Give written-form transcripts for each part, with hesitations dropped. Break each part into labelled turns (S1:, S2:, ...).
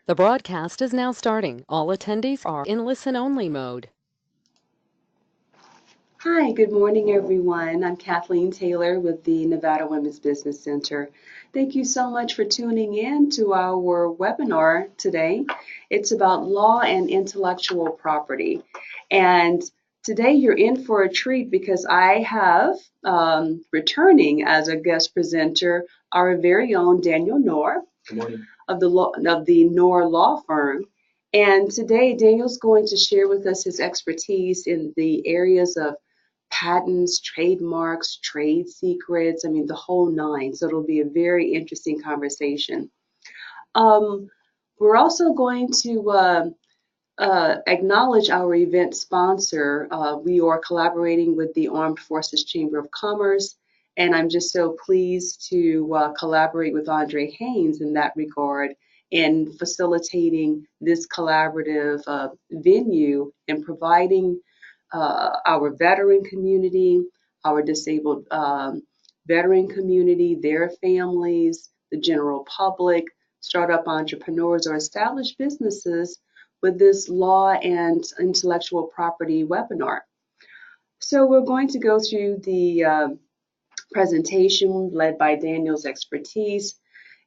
S1: The broadcast is now starting. All attendees are in listen-only mode.
S2: Hi, good morning, everyone. I'm Kathleen Taylor with the Nevada Women's Business Center. Thank you so much for tuning in to our webinar today. It's about law and intellectual property. And today you're in for a treat because I have returning as a guest presenter our very own Daniel Knorr of the Knorr Law Firm. And today Daniel's going to share with us his expertise in the areas of patents, trademarks, trade secrets, I mean, the whole nine. So it'll be a very interesting conversation. We're also going to acknowledge our event sponsor. We are collaborating with the Armed Forces Chamber of Commerce, and I'm just so pleased to collaborate with Andre Haynes in that regard in facilitating this collaborative venue and providing our veteran community, our disabled veteran community, their families, the general public, startup entrepreneurs, or established businesses with this law and intellectual property webinar. So we're going to go through the presentation led by Daniel's expertise,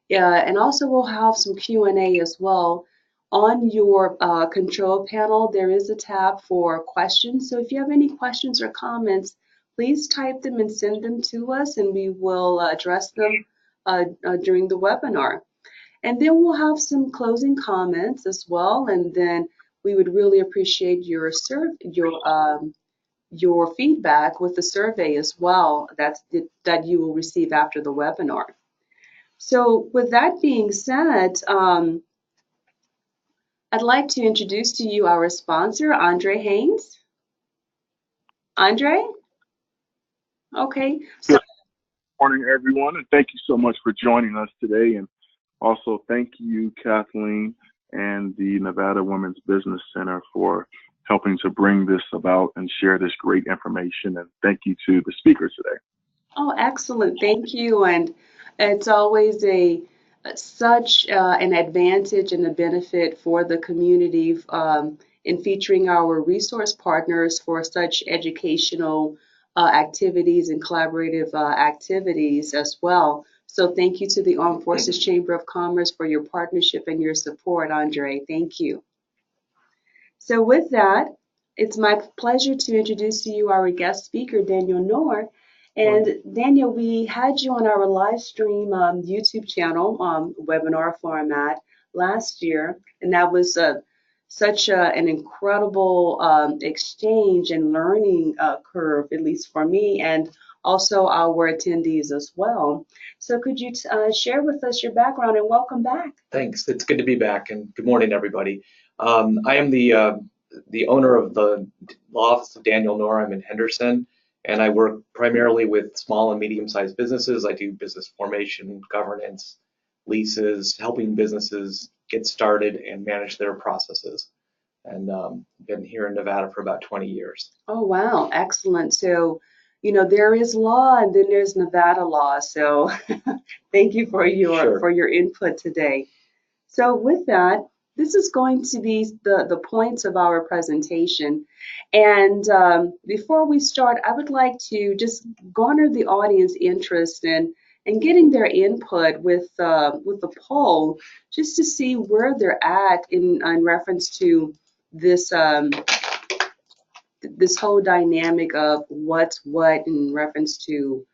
S2: and also we'll have some Q&A as well. On your control panel, there is a tab for questions. So if you have any questions or comments, please type them and send them to us, and we will address them during the webinar. And then we'll have some closing comments as well, and then we would really appreciate your feedback with the survey as well that you will receive after the webinar. So with that being said, I'd like to introduce to you our sponsor, Andre Haynes. Andre? Okay. So,
S3: Good morning, everyone, and thank you so much for joining us today. And also thank you, Kathleen, and the Nevada Women's Business Center for helping to bring this about and share this great information. And thank you to the speakers today.
S2: oh, excellent. Thank you. And it's always such an advantage and a benefit for the community in featuring our resource partners for such educational activities and collaborative activities as well. So thank you to the Armed Forces Chamber of Commerce for your partnership and your support, Andre. Thank you. So with that, it's my pleasure to introduce to you our guest speaker, Daniel Knorr. And Daniel, we had you on our live stream YouTube channel, webinar format last year, and that was such an incredible exchange and learning curve, at least for me, and also our attendees as well. So could you share with us your background and welcome back?
S4: Thanks. It's good to be back, and good morning, everybody. I am the owner of the law office of Daniel Knorr. I'm in Henderson, and I work primarily with small and medium-sized businesses. I do business formation, governance, leases, helping businesses get started and manage their processes. And been here in Nevada for about 20 years.
S2: Oh, wow. Excellent. So, you know, there is law and then there's Nevada law. So thank you for your input today. So with that, this is going to be the points of our presentation. And before we start, I would like to just garner the audience interest in getting their input with the poll, just to see where they're at in reference to this this whole dynamic of what's what in reference to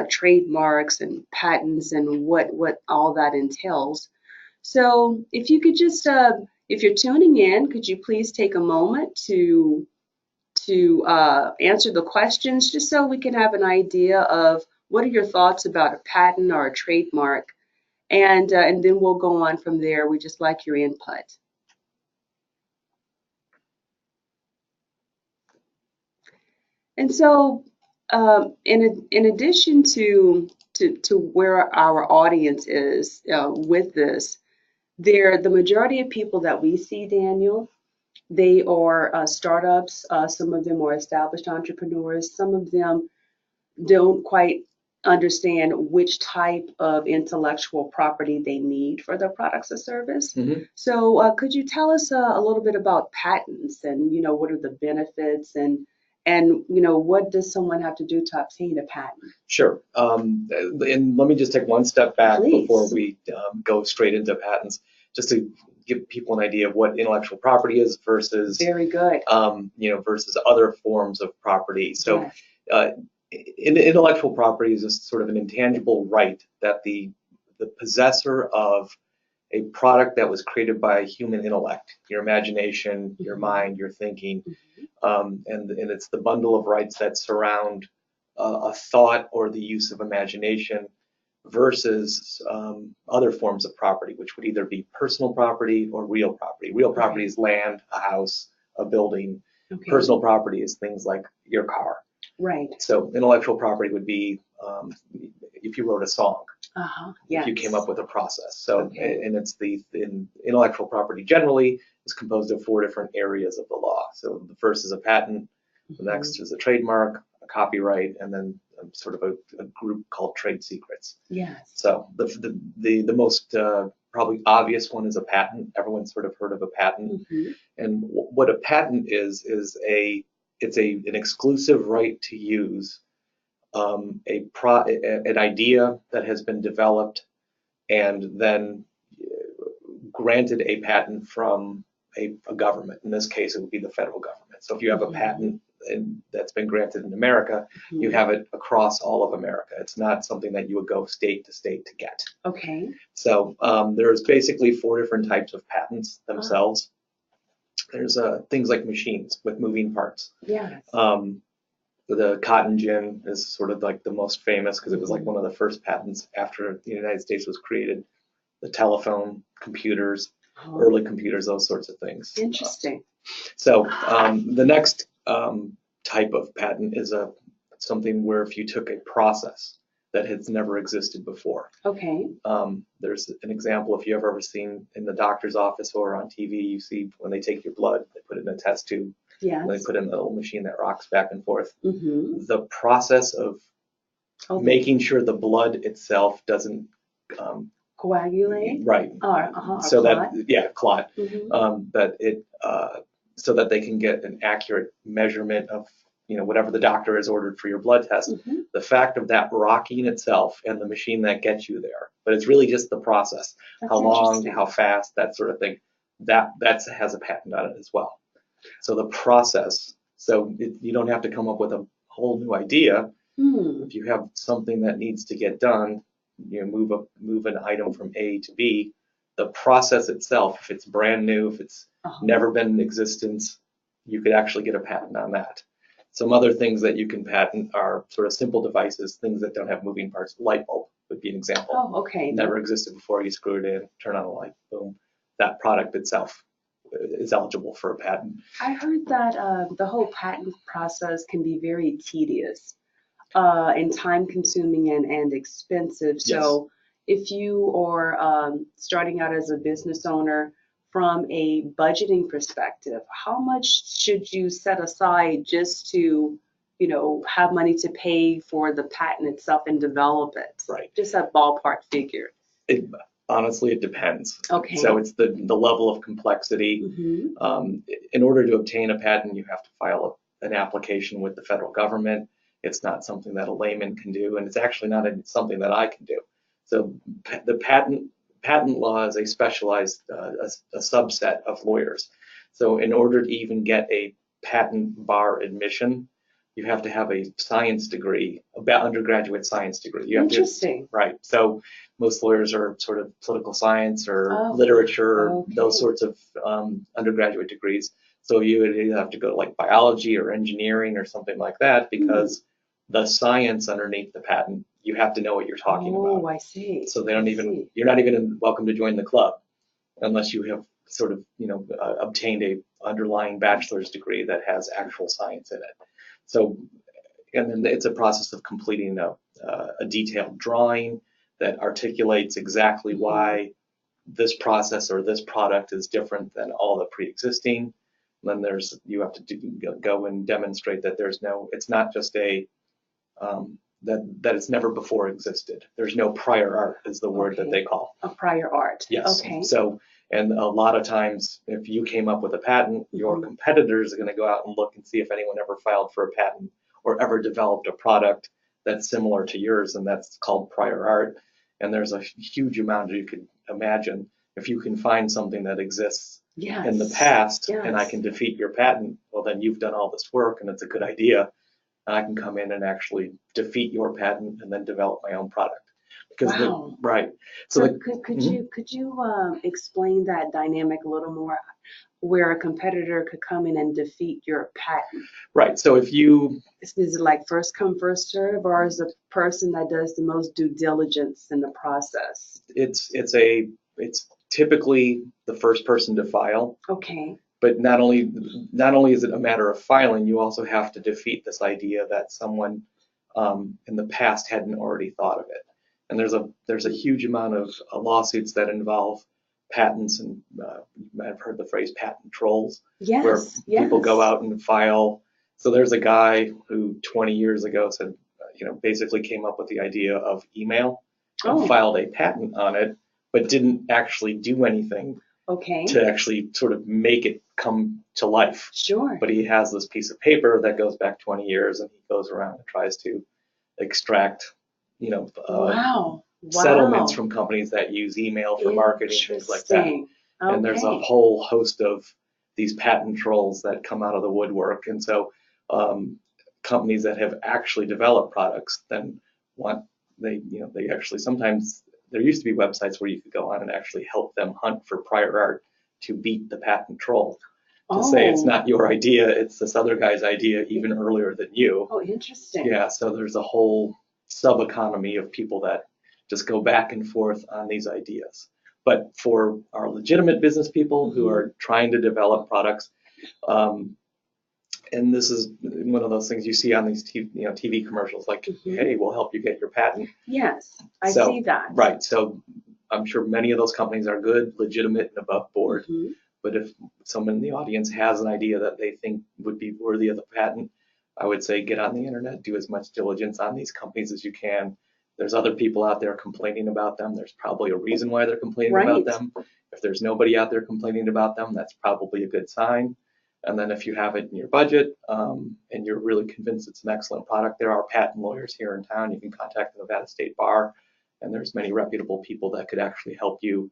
S2: trademarks and patents and what all that entails. So if you could just, if you're tuning in, could you please take a moment to answer the questions, just so we can have an idea of what are your thoughts about a patent or a trademark, and then we'll go on from there. We just like your input. And so, in addition to where our audience is with this, the majority of people that we see, Daniel, they are startups. Some of them are established entrepreneurs. Some of them don't quite understand which type of intellectual property they need for their products or service.
S4: Mhm.
S2: So, could you tell us a little bit about patents and, what are the benefits and, what does someone have to do to obtain a patent?
S4: Sure. And let me just take one step back
S2: Please.
S4: before we go straight into patents, just to give people an idea of what intellectual property is versus,
S2: Very good.
S4: versus other forms of property. So,
S2: Yes.
S4: intellectual property is just sort of an intangible right that the possessor of a product that was created by human intellect, your imagination, your mind, your thinking, and it's the bundle of rights that surround a thought or the use of imagination versus other forms of property, which would either be personal property or real property. Real property is land, a house, a building.
S2: Okay.
S4: Personal property is things like your car.
S2: Right.
S4: So intellectual property would be if you wrote a song,
S2: Yes.
S4: if you came up with a process. So,
S2: Okay.
S4: and it's intellectual property generally is composed of 4 different areas of the law. So the first is a patent, the next is a trademark, a copyright, and then sort of a group called trade secrets.
S2: Yes.
S4: So the most probably obvious one is a patent. Everyone's sort of heard of a patent. And what a patent is an exclusive right to use an idea that has been developed and then granted a patent from a government. In this case, it would be the federal government. So if you have a patent that's been granted in America, you have it across all of America. It's not something that you would go state to state to get.
S2: Okay.
S4: So there's basically 4 different types of patents themselves. There's things like machines with moving parts.
S2: Yes.
S4: The cotton gin is sort of like the most famous because it was like one of the first patents after the United States was created. The telephone, computers, early computers, those sorts of things.
S2: Interesting.
S4: So the next type of patent is something where if you took a process that has never existed before.
S2: Okay.
S4: There's an example, if you've ever seen in the doctor's office or on TV, you see when they take your blood, they put it in a test tube.
S2: Yes.
S4: And they put in a little machine that rocks back and forth.
S2: The
S4: process of making sure the blood itself doesn't
S2: coagulate.
S4: Right.
S2: So
S4: that clot.
S2: That
S4: it so that they can get an accurate measurement of whatever the doctor has ordered for your blood test. The fact of that rocking itself and the machine that gets you there, but it's really just the process. How long, how fast, that sort of thing. That has a patent on it as well. So the process. So you don't have to come up with a whole new idea. If you have something that needs to get done, move an item from A to B. The process itself, if it's brand new, if it's never been in existence, you could actually get a patent on that. Some other things that you can patent are sort of simple devices, things that don't have moving parts. Light bulb would be an example.
S2: Oh, okay.
S4: Never existed before. You screw it in, turn on a light, boom. That product itself is eligible for a patent.
S2: I heard that the whole patent process can be very tedious and time-consuming and expensive. So if you are starting out as a business owner, from a budgeting perspective, how much should you set aside just to, have money to pay for the patent itself and develop it?
S4: Right.
S2: Just a ballpark figure.
S4: Honestly, it depends.
S2: Okay.
S4: So it's the level of complexity. In order to obtain a patent, you have to file an application with the federal government. It's not something that a layman can do, and it's actually not something that I can do. So the patent law is a specialized, a subset of lawyers. So in order to even get a patent bar admission, you have to have a science degree, about undergraduate science degree.
S2: Interesting.
S4: Right. So most lawyers are sort of political science or literature, those sorts of undergraduate degrees. So you would either have to go to like biology or engineering or something like that because the science underneath the patent, you have to know what you're talking about.
S2: Oh, I see.
S4: So they don't you're not even welcome to join the club unless you have sort of, obtained a underlying bachelor's degree that has actual science in it. So, and then it's a process of completing a detailed drawing that articulates exactly why this process or this product is different than all the pre-existing. And then you have to go and demonstrate that it's not just that it's never before existed. There's no prior art is the word that they call.
S2: A prior art.
S4: Yes.
S2: Okay.
S4: So, and a lot of times, if you came up with a patent, your competitors are going to go out and look and see if anyone ever filed for a patent or ever developed a product that's similar to yours, and that's called prior art. And there's a huge amount you could imagine. If you can find something that exists in the past and I can defeat your patent, well, then you've done all this work and it's a good idea. And I can come in and actually defeat your patent and then develop my own product. Because right.
S2: So could you explain that dynamic a little more, where a competitor could come in and defeat your patent?
S4: Right. So if you
S2: is it like first come first serve, or is the person that does the most due diligence in the process?
S4: It's typically the first person to file.
S2: Okay.
S4: But not only is it a matter of filing, you also have to defeat this idea that someone in the past hadn't already thought of it. And there's a huge amount of lawsuits that involve patents, and you might have heard the phrase patent trolls, where people go out and file. So there's a guy who 20 years ago said, basically came up with the idea of email and filed a patent on it, but didn't actually do anything to actually sort of make it come to life.
S2: Sure.
S4: But he has this piece of paper that goes back 20 years, and he goes around and tries to extract, settlements from companies that use email for marketing, things like that. And there's a whole host of these patent trolls that come out of the woodwork. And so companies that have actually developed products then they actually sometimes, there used to be websites where you could go on and actually help them hunt for prior art to beat the patent troll. To say it's not your idea, it's this other guy's idea even earlier than you.
S2: Oh, interesting.
S4: Yeah, so there's a whole sub-economy of people that just go back and forth on these ideas. But for our legitimate business people who are trying to develop products, and this is one of those things you see on these TV commercials, like, hey, we'll help you get your patent.
S2: Yes, I see that.
S4: Right, so I'm sure many of those companies are good, legitimate, and above board. But if someone in the audience has an idea that they think would be worthy of the patent, I would say get on the internet, do as much diligence on these companies as you can. There's other people out there complaining about them. There's probably a reason why they're complaining about them. If there's nobody out there complaining about them, that's probably a good sign. And then if you have it in your budget and you're really convinced it's an excellent product, there are patent lawyers here in town. You can contact the Nevada State Bar, and there's many reputable people that could actually help you,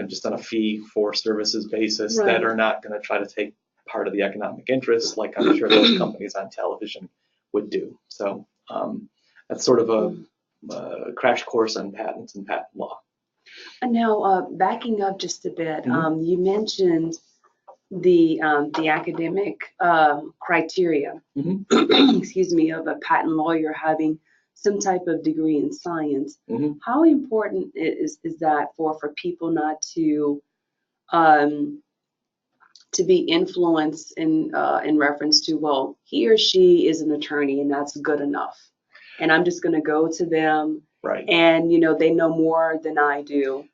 S4: just on a fee for services basis that are not going to try to take part of the economic interest like I'm sure those companies on television would do. So that's sort of a crash course on patents and patent law.
S2: And now backing up just a bit, you mentioned the academic criteria, excuse me, of a patent lawyer having some type of degree in science. How important is that for people not to be influenced in reference to, well, he or she is an attorney and that's good enough, and I'm just going to go to them, and they know more than I do.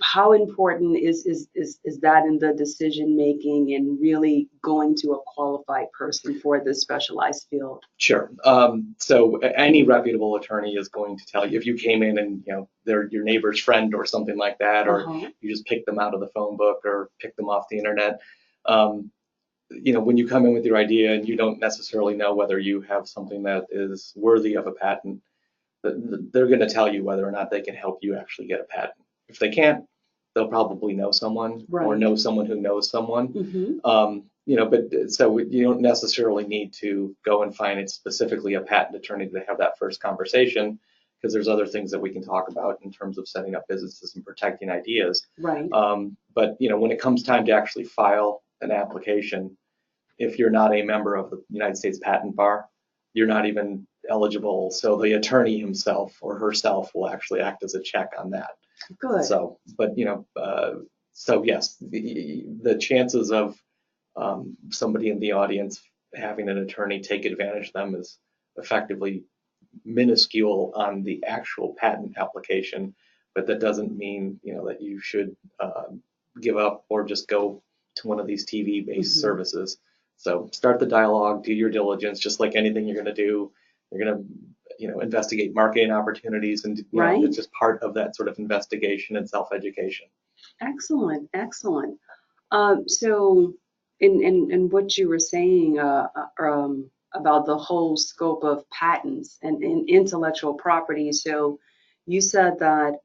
S2: How important is that in the decision making and really going to a qualified person for this specialized field?
S4: Sure. So any reputable attorney is going to tell you if you came in and they're your neighbor's friend or something like that, or you just pick them out of the phone book or pick them off the internet. When you come in with your idea and you don't necessarily know whether you have something that is worthy of a patent, they're going to tell you whether or not they can help you actually get a patent. If they can't, they'll probably know someone or know someone who knows someone. But so you don't necessarily need to go and find it specifically a patent attorney to have that first conversation, because there's other things that we can talk about in terms of setting up businesses and protecting ideas. But when it comes time to actually file an application, if you're not a member of the United States Patent Bar, you're not even eligible. So the attorney himself or herself will actually act as a check on that.
S2: Good.
S4: So, but so yes, the chances of somebody in the audience having an attorney take advantage of them is effectively minuscule on the actual patent application. But that doesn't mean that you should give up or just go to one of these TV-based services. So start the dialogue, do your diligence, just like anything you're going to do. You're going to investigate marketing opportunities, and
S2: Right.
S4: it's just part of that sort of investigation and self-education.
S2: Excellent, excellent. So, in what you were saying about the whole scope of patents and intellectual property, so you said that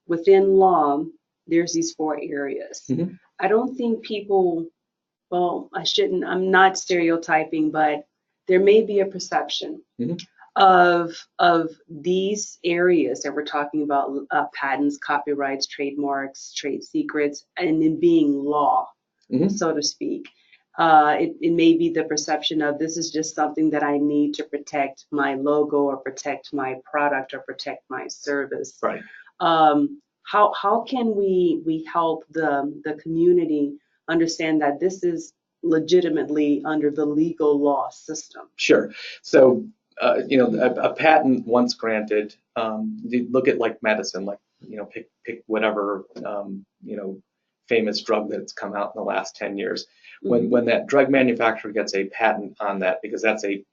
S2: within law, there's these four areas.
S4: Mm-hmm.
S2: I don't think people, well, I'm not stereotyping, but there may be a perception
S4: Mm-hmm.
S2: of these areas that we're talking about, patents, copyrights, trademarks, trade secrets, and in being law,
S4: Mm-hmm.
S2: so to speak. It may be the perception of this is just something that I need to protect my logo or protect my product or protect my service.
S4: Right.
S2: How can we help the community understand that this is legitimately under the legal law system?
S4: Sure. So, a patent once granted, you look at like medicine, like, pick whatever, famous drug that's come out in the last 10 years. When that drug manufacturer gets a patent on that, because that's a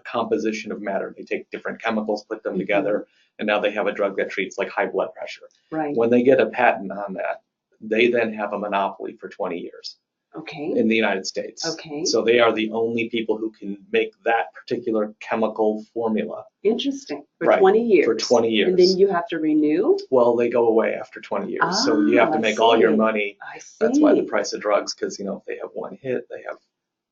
S4: composition of matter. They take different chemicals, put them together, and now they have a drug that treats like high blood pressure.
S2: Right.
S4: When they get a patent on that, they then have a monopoly for 20 years.
S2: Okay.
S4: In the United States.
S2: Okay.
S4: So they are the only people who can make that particular chemical formula.
S2: Interesting. For
S4: Right.
S2: 20 years.
S4: For 20 years.
S2: And then you have to renew?
S4: Well, they go away after 20 years. So you have to make all your money.
S2: I see.
S4: That's why the price of drugs, because, if they have one hit, they have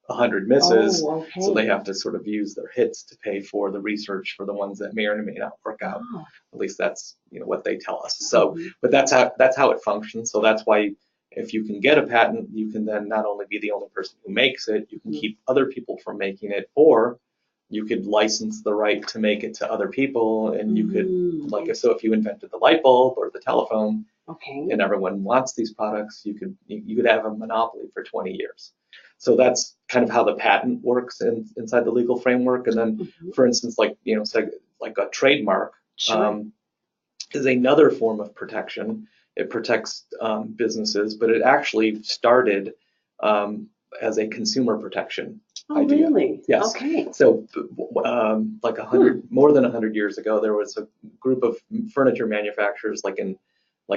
S4: 100 misses.
S2: Oh, okay.
S4: So they have to sort of use their hits to pay for the research for the ones that may or may not work out.
S2: Oh.
S4: At least that's, what they tell us. So, but that's how it functions. So that's why, if you can get a patent, you can then not only be the only person who makes it, you can keep other people from making it, or you could license the right to make it to other people, and you could, so if you invented the light bulb or the telephone, and everyone wants these products, you could have a monopoly for 20 years. So that's kind of how the patent works inside the legal framework. And then, for instance, like a trademark is another form of protection. It protects businesses, but it actually started as a consumer protection idea.
S2: Really?
S4: Yes.
S2: Okay.
S4: So, more than 100 years ago, there was a group of furniture manufacturers, in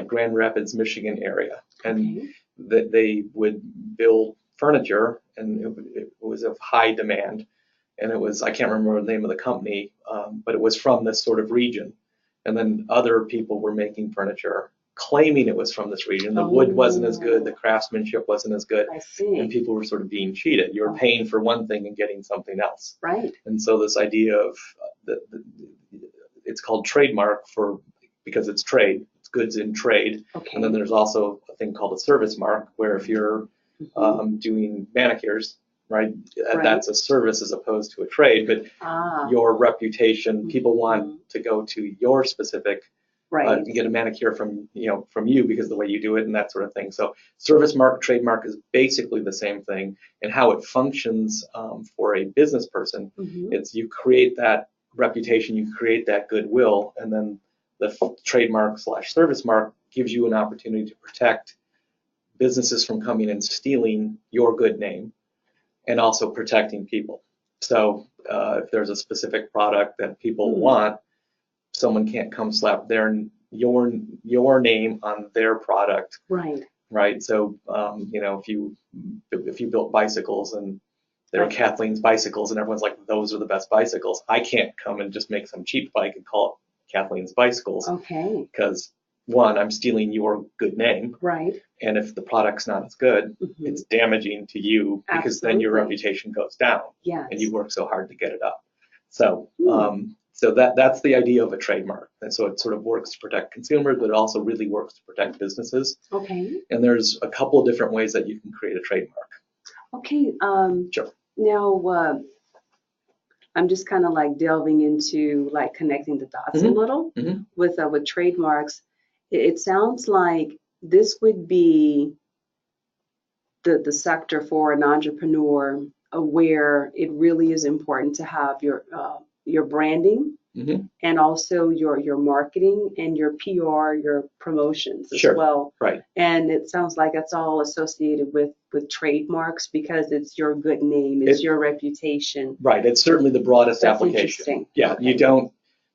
S4: Grand Rapids, Michigan area, and they would build furniture, and it was of high demand, and I can't remember the name of the company, but it was from this sort of region, and then other people were making furniture claiming it was from this region. The wood wasn't as good, the craftsmanship wasn't as good,
S2: I see.
S4: and people were sort of being cheated. You were paying for one thing and getting something else.
S2: Right.
S4: And so this idea of it's called trademark because it's trade, it's goods in trade.
S2: Okay.
S4: And then there's also a thing called a service mark, where if you're doing manicures, right, that's a service as opposed to a trade, but your reputation, people want to go to your specific to get a manicure from you because of the way you do it and that sort of thing. So service mark, trademark is basically the same thing, and how it functions for a business person. It's you create that reputation, you create that goodwill, and then the trademark / service mark gives you an opportunity to protect businesses from coming and stealing your good name, and also protecting people. So if there's a specific product that people want, someone can't come slap your name on their product.
S2: Right.
S4: Right. So if you built bicycles and they're Kathleen's bicycles and everyone's like, those are the best bicycles, I can't come and just make some cheap bike and call it Kathleen's bicycles.
S2: Okay.
S4: Because one, I'm stealing your good name.
S2: Right.
S4: And if the product's not as good, it's damaging to you, because then your reputation goes down.
S2: Yes.
S4: And you work so hard to get it up. So so that's the idea of a trademark. And so it sort of works to protect consumers, but it also really works to protect businesses.
S2: Okay.
S4: And there's a couple of different ways that you can create a trademark.
S2: Okay.
S4: Sure.
S2: Now, I'm just kind of like delving into like connecting the dots a little with trademarks. It sounds like this would be the sector for an entrepreneur where it really is important to have your branding,
S4: Mm-hmm.
S2: and also your marketing and your PR, your promotions as
S4: Sure.
S2: well.
S4: Right.
S2: And it sounds like it's all associated with trademarks because it's your good name, it's your reputation.
S4: Right. It's certainly the broadest
S2: That's
S4: application.
S2: interesting.
S4: Yeah.
S2: Okay.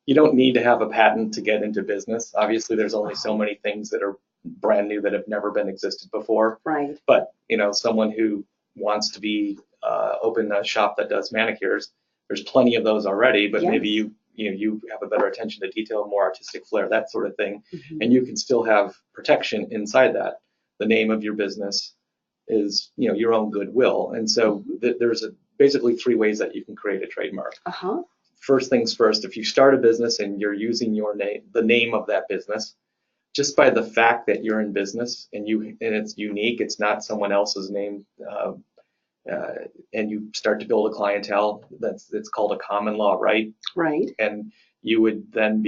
S4: You don't need to have a patent to get into business. Obviously, there's only so many things that are brand new that have never been existed before.
S2: Right.
S4: But someone who wants to be open a shop that does manicures, there's plenty of those already. But
S2: Yes.
S4: maybe you have a better attention to detail, more artistic flair, that sort of thing,
S2: Mm-hmm.
S4: and you can still have protection inside that. The name of your business is your own goodwill, and so there's basically 3 ways that you can create a trademark.
S2: Uh-huh.
S4: First things first, if you start a business and you're using your name, the name of that business, just by the fact that you're in business and it's unique, it's not someone else's name, and you start to build a clientele, it's called a common law right.
S2: Right.
S4: And you would then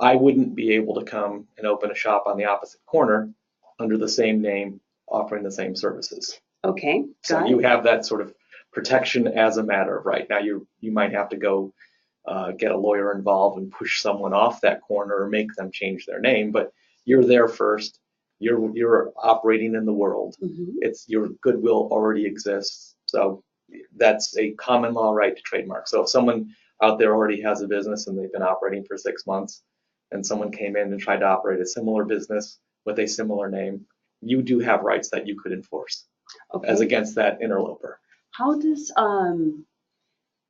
S4: I wouldn't be able to come and open a shop on the opposite corner under the same name, offering the same services.
S2: Okay.
S4: So you have that sort of protection as a matter of right. Now you might have to go get a lawyer involved and push someone off that corner or make them change their name, but you're there first. You're operating in the world.
S2: Mm-hmm.
S4: It's your goodwill already exists. So that's a common law right to trademark. So if someone out there already has a business and they've been operating for 6 months and someone came in and tried to operate a similar business with a similar name, you do have rights that you could enforce as against that interloper.
S2: How does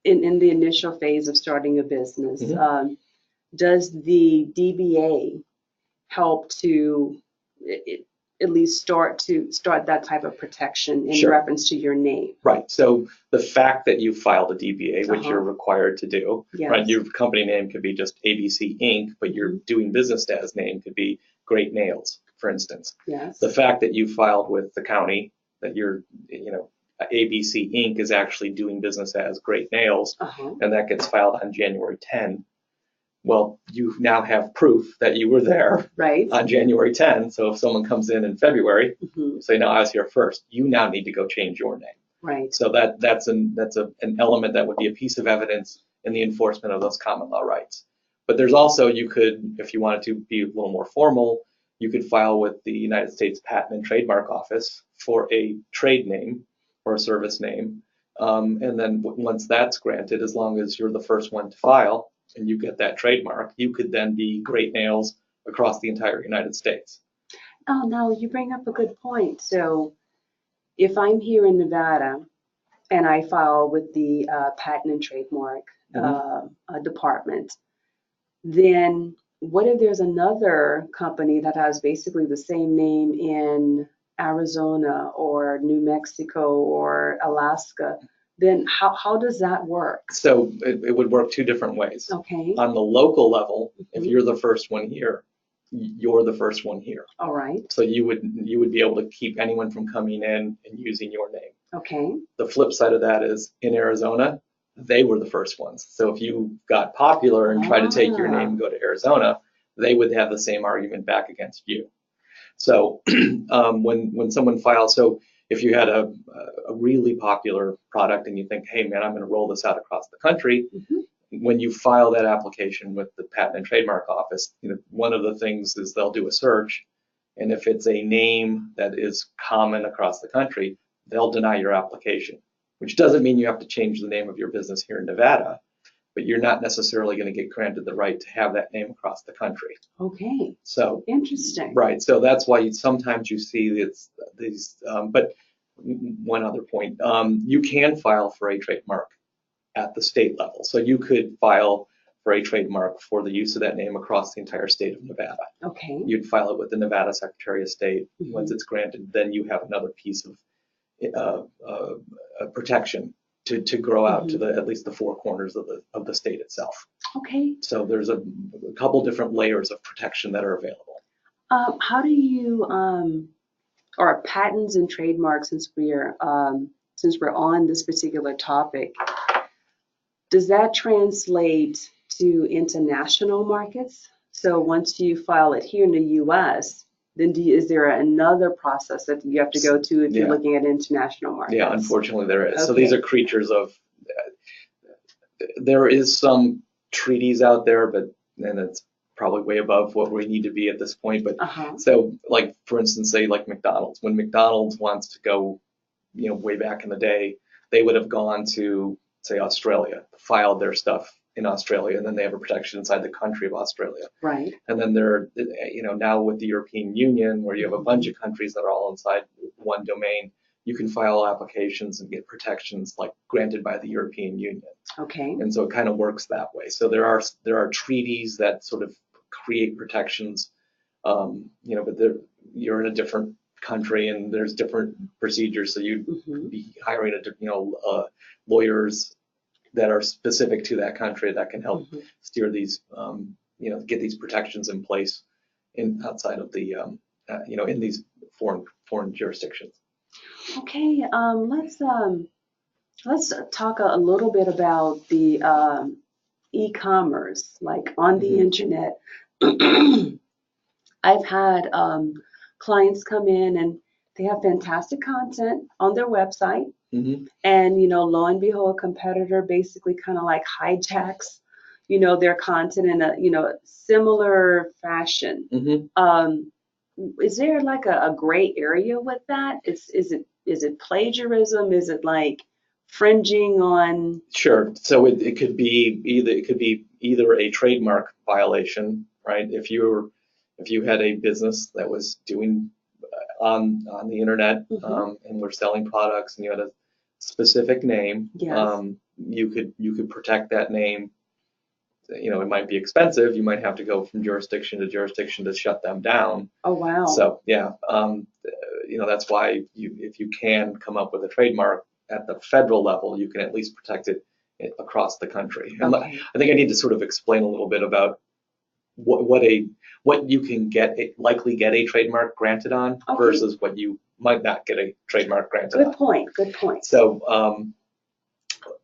S2: in the initial phase of starting a business, does the DBA help to at least start that type of protection in reference to your name?
S4: Right. So the fact that you filed a DBA, which you're required to do, right? Your company name could be just ABC Inc., but your doing business as name could be Great Nails, for instance.
S2: Yes.
S4: The fact that you filed with the county that you're, ABC Inc. is actually doing business as Great Nails, and that gets filed on January 10. Well, you now have proof that you were there on January 10. So if someone comes in February, say, no, I was here first, you now need to go change your name.
S2: Right.
S4: So that's an element that would be a piece of evidence in the enforcement of those common law rights. But there's also, you could, if you wanted to be a little more formal, you could file with the United States Patent and Trademark Office for a trade name or a service name. And then once that's granted, as long as you're the first one to file, and you get that trademark, you could then be Great Nails across the entire United States.
S2: Oh, no, you bring up a good point. So if I'm here in Nevada and I file with the Patent and Trademark department, then what if there's another company that has basically the same name in Arizona or New Mexico or Alaska? Then how does that work?
S4: So it would work 2 different ways.
S2: Okay.
S4: On the local level, if you're the first one here, you're the first one here.
S2: All right.
S4: So you would be able to keep anyone from coming in and using your name.
S2: Okay.
S4: The flip side of that is in Arizona, they were the first ones. So if you got popular and tried to take your name and go to Arizona, they would have the same argument back against you. So when someone files, so if you had a really popular product and you think, hey, man, I'm going to roll this out across the country, when you file that application with the Patent and Trademark Office, one of the things is they'll do a search. And if it's a name that is common across the country, they'll deny your application, which doesn't mean you have to change the name of your business here in Nevada, but you're not necessarily going to get granted the right to have that name across the country.
S2: Okay.
S4: So
S2: interesting.
S4: Right. So that's why sometimes you see these. But one other point, you can file for a trademark at the state level. So you could file for a trademark for the use of that name across the entire state of Nevada.
S2: Okay.
S4: You'd file it with the Nevada Secretary of State. Once it's granted, then you have another piece of protection to grow out to at least the 4 corners of the state itself.
S2: Okay.
S4: So there's a couple different layers of protection that are available.
S2: How do you or patents and trademarks, since we're on this particular topic, does that translate to international markets? So once you file it here in the U.S., then is there another process that you have to go to if you're looking at international markets?
S4: Yeah, unfortunately there is.
S2: Okay.
S4: So these are creatures of, there is some treaties out there, and it's probably way above what we need to be at this point. But
S2: Uh-huh.
S4: so, like for instance, say like McDonald's. When McDonald's wants to go, way back in the day, they would have gone to say Australia, filed their stuff in Australia, and then they have a protection inside the country of Australia.
S2: Right.
S4: And then now with the European Union, where you have a bunch of countries that are all inside one domain, you can file applications and get protections like granted by the European Union.
S2: Okay.
S4: And so it kind of works that way. So there are treaties that sort of create protections, but you're in a different country and there's different procedures. So you'd be hiring lawyers that are specific to that country that can help steer these, get these protections in place outside of the, in these foreign jurisdictions.
S2: Okay. Let's talk a little bit about the e-commerce, like on the internet. I've had clients come in and they have fantastic content on their website. And, lo and behold, a competitor basically kind of like hijacks, their content in a, similar fashion. Is there like a gray area with that? Is it plagiarism? Is it like fringing on?
S4: Sure. So it could be either a trademark violation, right? If you had a business that was doing on the internet and were selling products and you had a specific name, you could protect that name. It might be expensive. You might have to go from jurisdiction to jurisdiction to shut them down.
S2: Oh, wow.
S4: So yeah, that's why if you can come up with a trademark at the federal level, you can at least protect it across the country. And I think I need to sort of explain a little bit about what you can likely get a trademark granted on versus what you might not get a trademark granted on.
S2: Good point.
S4: So,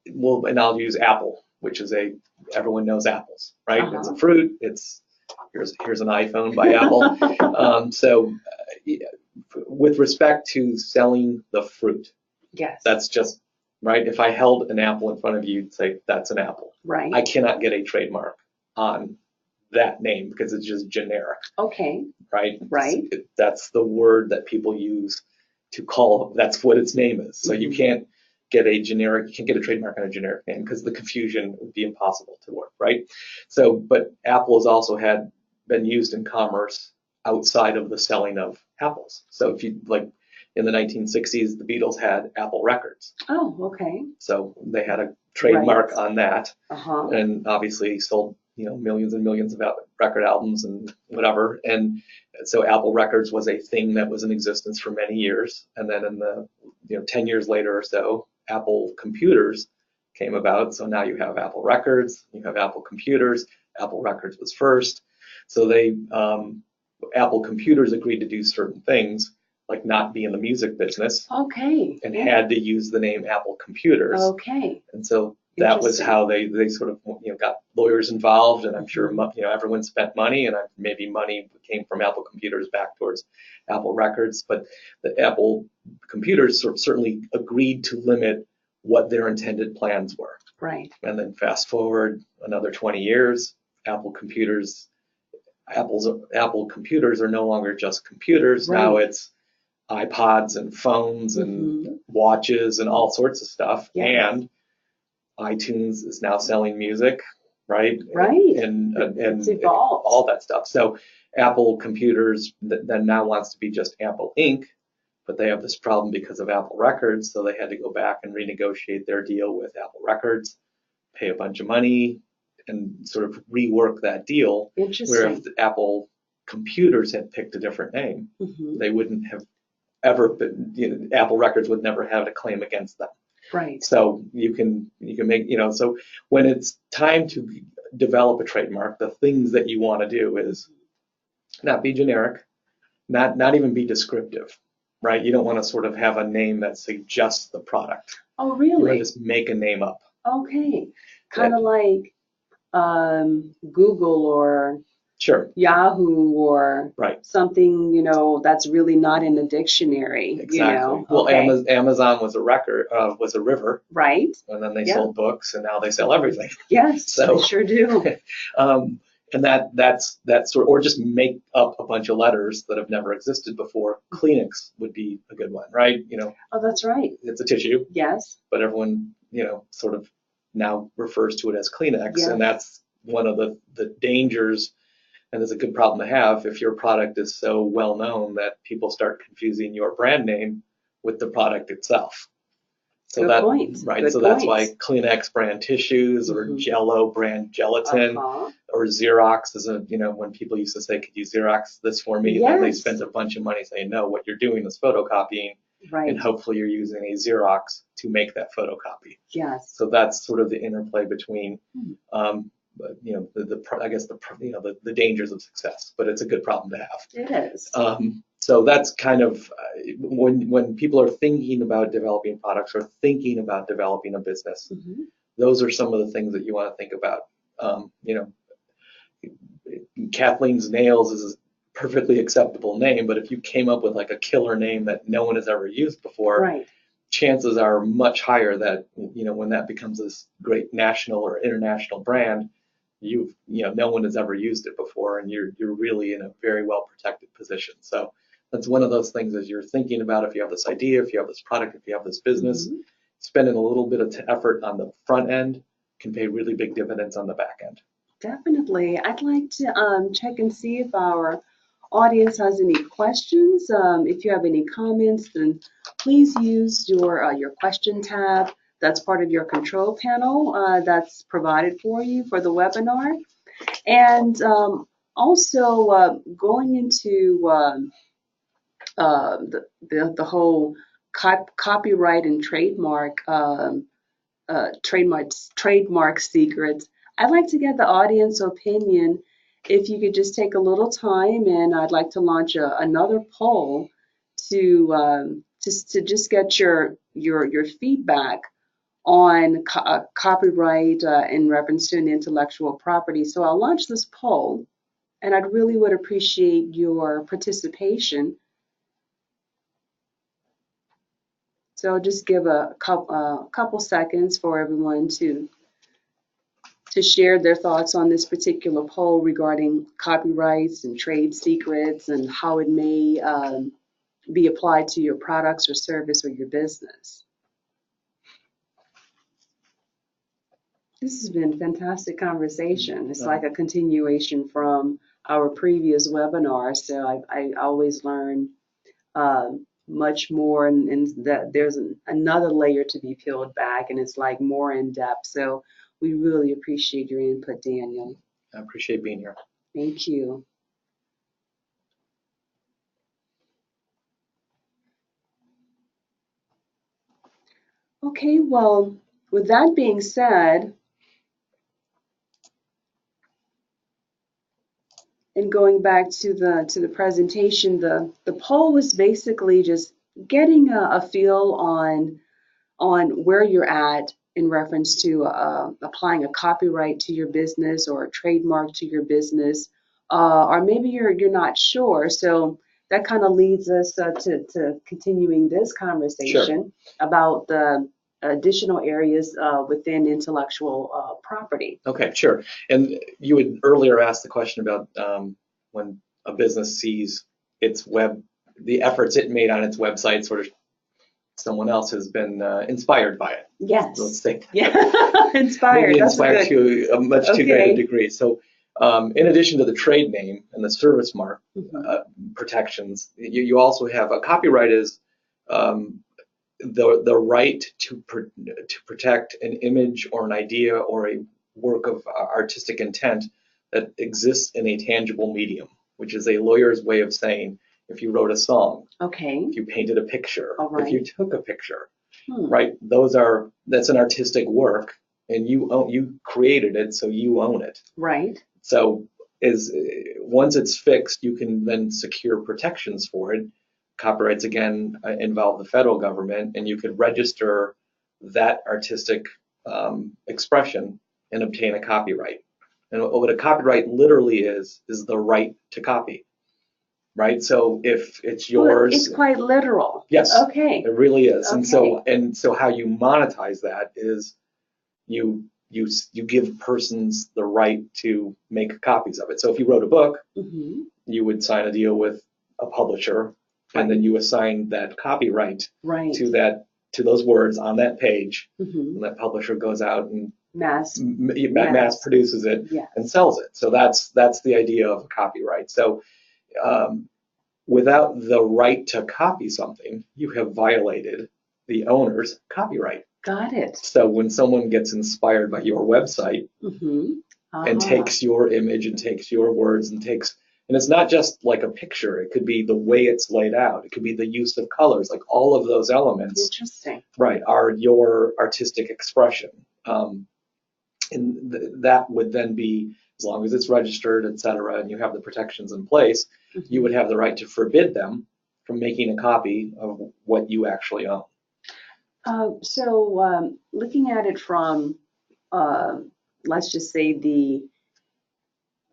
S4: and I'll use Apple, which is everyone knows apples, right? It's a fruit. Here's an iPhone by Apple. So, with respect to selling the fruit, that's just right. If I held an apple in front of you, you'd say that's an apple.
S2: Right.
S4: I cannot get a trademark on that name because it's just generic.
S2: Okay.
S4: Right.
S2: Right.
S4: That's the word that people use to call. That's what its name is. So you can't get a trademark on a generic name because the confusion would be impossible to work. Right. So, but Apple has also been used in commerce outside of the selling of apples. So if you like in the 1960s, the Beatles had Apple Records.
S2: Oh, okay.
S4: So they had a trademark on that, and obviously sold millions and millions of record albums and whatever. And so Apple Records was a thing that was in existence for many years. And then in the 10 years later or so, Apple computers came about. So now you have Apple Records, you have Apple computers. Apple Records was first. So Apple computers agreed to do certain things, like not be in the music business.
S2: Okay.
S4: And had to use the name Apple Computers.
S2: Okay.
S4: And so that was how they sort of got lawyers involved, and I'm sure everyone spent money, and maybe money came from Apple Computers back towards Apple Records, but the Apple Computers certainly agreed to limit what their intended plans were.
S2: Right.
S4: And then fast forward another 20 years, Apple Computers are no longer just computers. Right. Now it's iPods and phones and watches and all sorts of stuff. Yes. And iTunes is now selling music, right?
S2: Right.
S4: And
S2: it's evolved.
S4: All that stuff. So Apple Computers then now wants to be just Apple Inc., but they have this problem because of Apple Records, so they had to go back and renegotiate their deal with Apple Records, pay a bunch of money, and sort of rework that deal.
S2: Interesting.
S4: Where if Apple Computers had picked a different name, they wouldn't have ever been, Apple Records would never have a claim against them.
S2: Right.
S4: So you can make, so when it's time to develop a trademark, the things that you want to do is not be generic, not even be descriptive, right? You don't want to sort of have a name that suggests the product.
S2: Oh, really?
S4: You want to just make a name up.
S2: Okay. Kind of like Google or
S4: Sure.
S2: Yahoo or
S4: Right.
S2: something, that's really not in the dictionary,
S4: Exactly. Well,
S2: Okay.
S4: Amazon was a river,
S2: Right?
S4: and then they
S2: Yeah.
S4: sold books, and now they sell everything.
S2: Yes,
S4: So
S2: they sure do.
S4: And that's sort, or just make up a bunch of letters that have never existed before. Kleenex would be a good one, right?
S2: Oh, that's right.
S4: It's a tissue,
S2: Yes.
S4: but everyone, sort of now refers to it as Kleenex,
S2: Yes.
S4: and that's one of the dangers, and it's a good problem to have if your product is so well known that people start confusing your brand name with the product itself. So
S2: Good point.
S4: right.
S2: Good
S4: So that's
S2: point.
S4: why Kleenex brand tissues or Jello brand gelatin or Xerox is when people used to say, could you Xerox this for me? Then they spent a bunch of money saying, no, what you're doing is photocopying.
S2: Right.
S4: And hopefully you're using a Xerox to make that photocopy.
S2: Yes.
S4: So that's sort of the interplay between, I guess the dangers of success, but it's a good problem to have.
S2: It is.
S4: So that's kind of when people are thinking about developing products or thinking about developing a business, those are some of the things that you want to think about. Kathleen's Nails is a perfectly acceptable name, but if you came up with like a killer name that no one has ever used before,
S2: right.
S4: chances are much higher that when that becomes this great national or international brand, no one has ever used it before, and you're really in a very well protected position. So that's one of those things as you're thinking about, if you have this idea, if you have this product, if you have this business, spending a little bit of effort on the front end can pay really big dividends on the back end.
S2: Definitely. I'd like to check and see if our audience has any questions. If you have any comments, then please use your question tab. That's part of your control panel that's provided for you for the webinar. And also going into the whole copyright and trademark secrets, I'd like to get the audience opinion. If you could just take a little time, and I'd like to launch another poll to just get your feedback on copyright in reference to an intellectual property. So I'll launch this poll, and I'd really would appreciate your participation. So I'll just give a couple seconds for everyone to share their thoughts on this particular poll regarding copyrights and trade secrets and how it may be applied to your products or service or your business. This has been a fantastic conversation. It's like a continuation from our previous webinar, so I always learn much more, and that there's another layer to be peeled back, and it's like more in depth. So we really appreciate your input, Daniel.
S4: I appreciate being here.
S2: Thank you. Okay, well, with that being said, and going back to the presentation, the poll was basically just getting a feel on where you're at in reference to applying a copyright to your business or a trademark to your business, or maybe you're not sure. So that kind of leads us to continuing this conversation about the additional areas within intellectual property.
S4: Okay, sure. And you had earlier asked the question about when a business sees the efforts it made on its website, sort of someone else has been inspired by it.
S2: Yes.
S4: Let's say.
S2: Yeah, inspired.
S4: Maybe
S2: That's
S4: inspired to a much too great a degree. So in addition to the trade name and the service mark protections, you also have a copyright is the right to protect an image or an idea or a work of artistic intent that exists in a tangible medium, which is a lawyer's way of saying if you wrote a song, if you painted a picture, if you took a picture, right? That's an artistic work, and you created it, so you own it.
S2: Right.
S4: So once it's fixed, you can then secure protections for it. Copyrights, again, involve the federal government, and you could register that artistic expression and obtain a copyright. And what a copyright literally is the right to copy, right? So if it's yours,
S2: it's quite literal.
S4: yes,
S2: Okay.
S4: it really is.
S2: Okay.
S4: And so how you monetize that is you give persons the right to make copies of it. So if you wrote a book,
S2: Mm-hmm.
S4: you would sign a deal with a publisher, and then you assign that copyright
S2: Right.
S4: to those words on that page,
S2: Mm-hmm.
S4: and that publisher goes out and
S2: Mass
S4: produces it
S2: Yes.
S4: and sells it. So that's the idea of a copyright. So without the right to copy something, you have violated the owner's copyright.
S2: Got it.
S4: So when someone gets inspired by your website
S2: Mm-hmm.
S4: and takes your image and takes your words and it's not just like a picture, it could be the way it's laid out, it could be the use of colors, like all of those elements,
S2: Interesting.
S4: right, are your artistic expression. And that would then be, as long as it's registered, et cetera, and you have the protections in place,
S2: Mm-hmm.
S4: you would have the right to forbid them from making a copy of what you actually own.
S2: So looking at it from, let's just say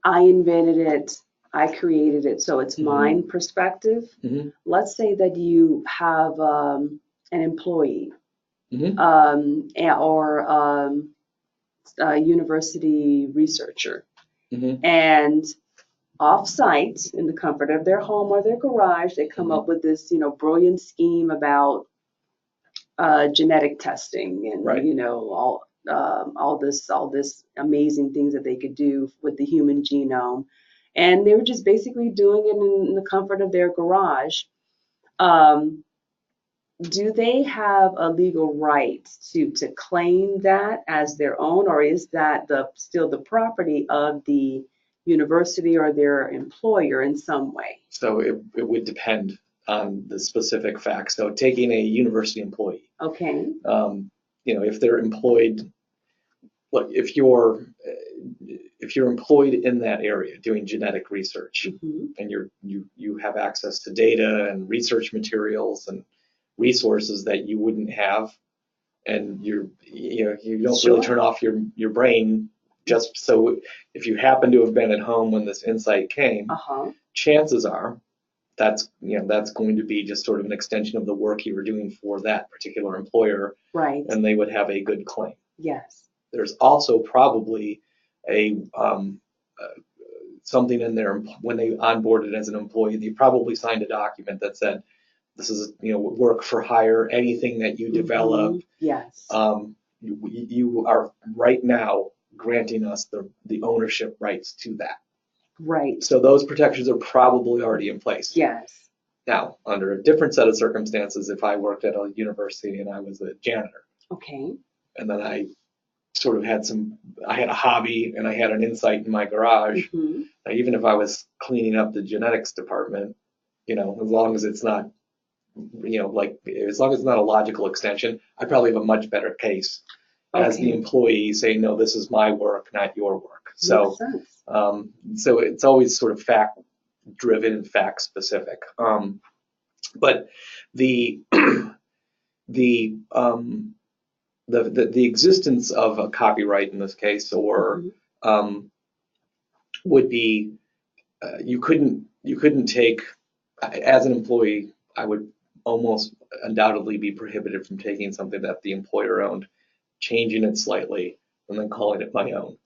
S2: I invented it, I created it, so it's
S4: Mm-hmm.
S2: mine perspective.
S4: Mm-hmm.
S2: Let's say that you have an employee
S4: Mm-hmm.
S2: or a university researcher,
S4: Mm-hmm.
S2: and off-site in the comfort of their home or their garage, they come
S4: Mm-hmm.
S2: up with this, brilliant scheme about genetic testing and
S4: Right.
S2: all this amazing things that they could do with the human genome, and they were just basically doing it in the comfort of their garage. Do they have a legal right to claim that as their own, or is that still the property of the university or their employer in some way?
S4: So it would depend on the specific facts. So taking a university employee,
S2: Okay.
S4: if they're employed, look, if you're employed in that area doing genetic research,
S2: Mm-hmm.
S4: and you have access to data and research materials and resources that you wouldn't have, and you don't
S2: Sure.
S4: really turn off your brain just so if you happen to have been at home when this insight came, chances are that's going to be just sort of an extension of the work you were doing for that particular employer,
S2: Right.
S4: and they would have a good claim.
S2: Yes.
S4: There's also probably something in there when they onboarded as an employee. They probably signed a document that said, "This is work for hire. Anything that you develop,
S2: Mm-hmm. Yes.
S4: You are right now granting us the ownership rights to that."
S2: Right.
S4: So those protections are probably already in place.
S2: Yes.
S4: Now, under a different set of circumstances, if I worked at a university and I was a janitor,
S2: Okay.
S4: and then I sort of I had a hobby and I had an insight in my garage,
S2: Mm-hmm.
S4: even if I was cleaning up the genetics department, as long as it's not, as long as it's not a logical extension, I probably have a much better case as the employee saying, no, this is my work, not your work. So,
S2: Makes sense.
S4: so it's always sort of fact driven and fact specific. But the the existence of a copyright in this case, or would be you couldn't take, as an employee, I would almost undoubtedly be prohibited from taking something that the employer owned, changing it slightly, and then calling it my own.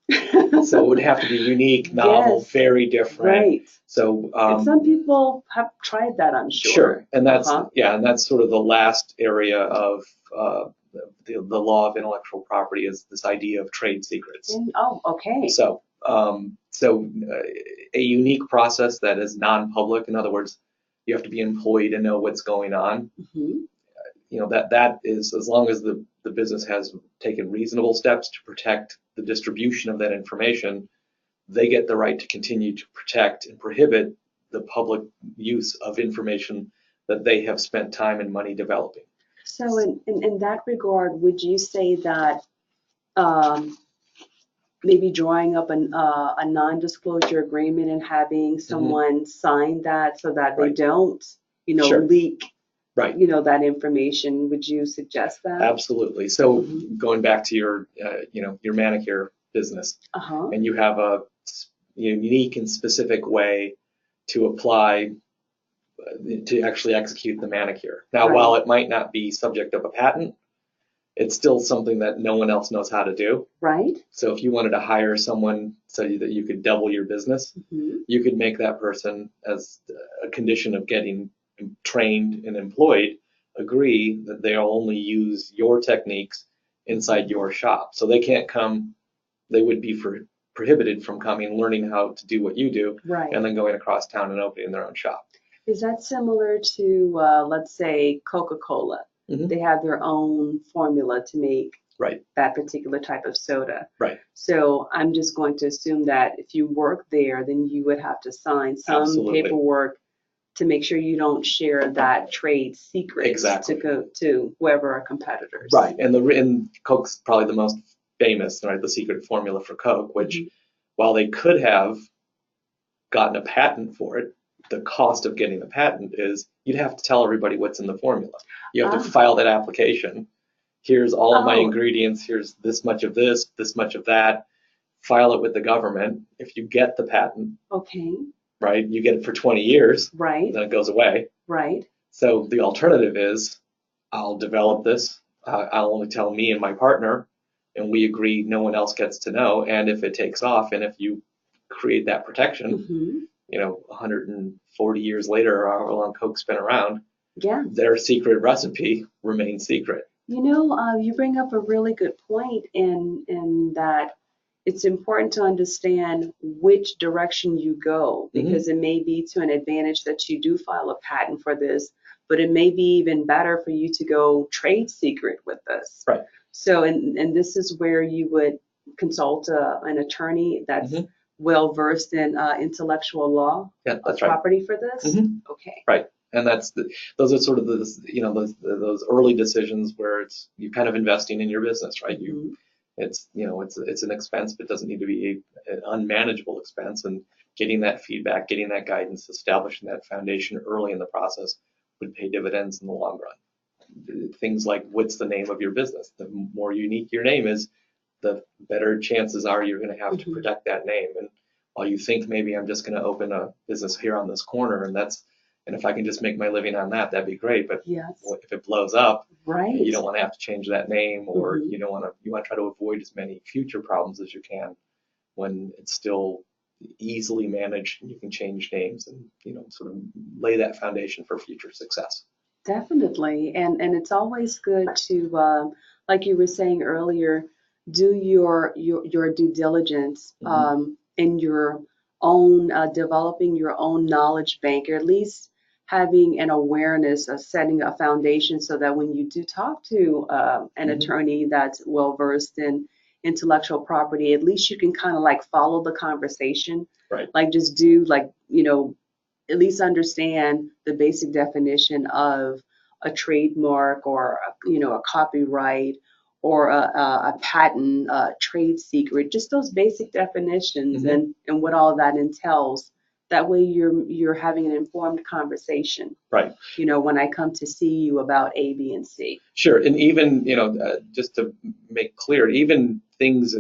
S4: So it would have to be unique, novel,
S2: Yes.
S4: very different.
S2: Right.
S4: So
S2: and some people have tried that, I'm sure.
S4: Sure, and that's and that's sort of the last area of the law of intellectual property, is this idea of trade secrets.
S2: Okay.
S4: So a unique process that is non-public. In other words, you have to be an employee to know what's going on.
S2: Mm-hmm.
S4: That is, as long as the business has taken reasonable steps to protect the distribution of that information, they get the right to continue to protect and prohibit the public use of information that they have spent time and money developing.
S2: So in that regard, would you say that maybe drawing up a non-disclosure agreement and having someone sign that so that they don't, leak, that information, would you suggest that?
S4: Absolutely. So going back to your, your manicure business,
S2: Uh-huh.
S4: and you have a unique and specific way to apply to actually execute the manicure. Now,
S2: Right.
S4: while it might not be subject of a patent, it's still something that no one else knows how to do.
S2: Right.
S4: So if you wanted to hire someone so that you could double your business, you could make that person, as a condition of getting trained and employed, agree that they'll only use your techniques inside your shop. So they can't come, they would be prohibited from coming, learning how to do what you do,
S2: Right.
S4: and then going across town and opening their own shop.
S2: Is that similar to, let's say, Coca-Cola?
S4: Mhm.
S2: They have their own formula to make
S4: Right.
S2: that particular type of soda.
S4: Right.
S2: So I'm just going to assume that if you work there, then you would have to sign some
S4: Absolutely.
S2: paperwork to make sure you don't share that trade secret
S4: Exactly.
S2: to go to whoever are competitors.
S4: Right. And Coke's probably the most famous, right? The secret formula for Coke, which while they could have gotten a patent for it, the cost of getting a patent is you'd have to tell everybody what's in the formula. You have to file that application. Here's all of my ingredients. Here's this much of this much of that. File it with the government. If you get the patent,
S2: Okay.
S4: right, you get it for 20 years,
S2: Right.
S4: then it goes away.
S2: Right.
S4: So the alternative is I'll develop this. I'll only tell me and my partner, and we agree no one else gets to know. And if it takes off, and if you create that protection, 140 years later, or however long Coke's been around,
S2: Yeah.
S4: their secret recipe remains secret.
S2: You bring up a really good point in that it's important to understand which direction you go, because it may be to an advantage that you do file a patent for this, but it may be even better for you to go trade secret with this.
S4: Right.
S2: So, and this is where you would consult an attorney that's well versed in intellectual law of property for this. Okay.
S4: Right. And those are sort of those early decisions where you're kind of investing in your business, right? It's an expense, but it doesn't need to be an unmanageable expense. And getting that feedback, getting that guidance, establishing that foundation early in the process would pay dividends in the long run. Things like, what's the name of your business? The more unique your name is, the better chances are you're going to have to protect that name. And while you think maybe I'm just going to open a business here on this corner, and if I can just make my living on that, that'd be great. But if it blows up, you don't want to have to change that name, or you want to try to avoid as many future problems as you can when it's still easily managed and you can change names and sort of lay that foundation for future success.
S2: Definitely. And it's always good to, like you were saying earlier, do your due diligence in your own developing your own knowledge bank, or at least having an awareness of setting a foundation so that when you do talk to an attorney that's well versed in intellectual property, at least you can kind of like follow the conversation.
S4: Right.
S2: Like just do at least understand the basic definition of a trademark or a copyright or a patent, trade secret, just those basic definitions and what all that entails. That way you're having an informed conversation.
S4: Right.
S2: When I come to see you about A, B, and C.
S4: Sure. And even, just to make clear, even things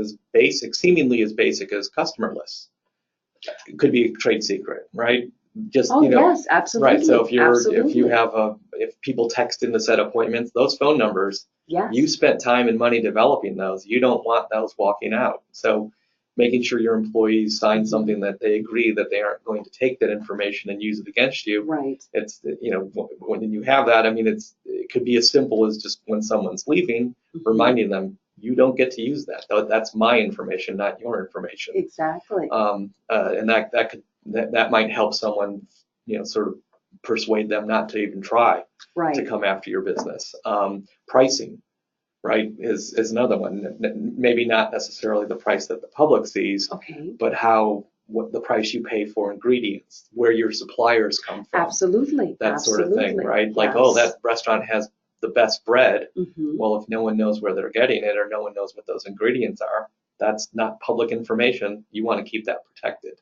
S4: seemingly as basic as customer lists could be a trade secret, right? Just,
S2: yes, absolutely.
S4: Right. So if people text in to set appointments, those phone numbers, you spent time and money developing those. You don't want those walking out. So making sure your employees sign something that they agree that they aren't going to take that information and use it against you.
S2: Right.
S4: It's, when you have that, it could be as simple as just when someone's leaving, reminding them, you don't get to use that. That's my information, not your information.
S2: Exactly.
S4: And that might help someone, sort of persuade them not to even try to come after your business. Pricing, right, is another one. Maybe not necessarily the price that the public sees, but what the price you pay for ingredients, where your suppliers come from.
S2: Absolutely.
S4: That sort of thing, right? Like, that restaurant has the best bread. Well, if no one knows where they're getting it or no one knows what those ingredients are, that's not public information. You want to keep that protected.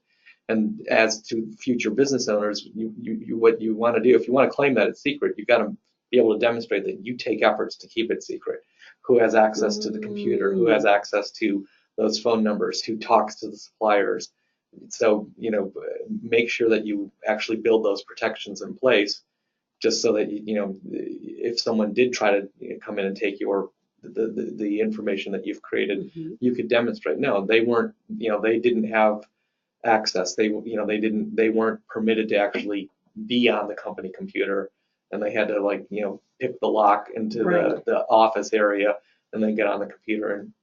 S4: And as to future business owners, what you want to do, if you want to claim that it's secret, you've got to be able to demonstrate that you take efforts to keep it secret. Who has access to the computer? Who has access to those phone numbers, who talks to the suppliers. So, make sure that you actually build those protections in place, just so that, if someone did try to come in and take the information that you've created, you could demonstrate, no, they weren't, they didn't have access. They weren't permitted to actually be on the company computer, and they had to pick the lock into the office area and then get on the computer and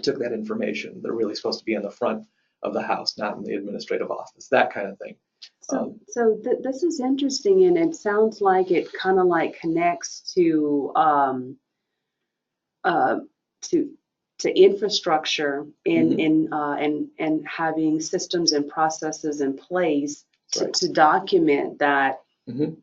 S4: took that information. They're really supposed to be in the front of the house, not in the administrative office, that kind of thing.
S2: This is interesting, and it sounds like it kind of connects to infrastructure and having systems and processes in place to document that.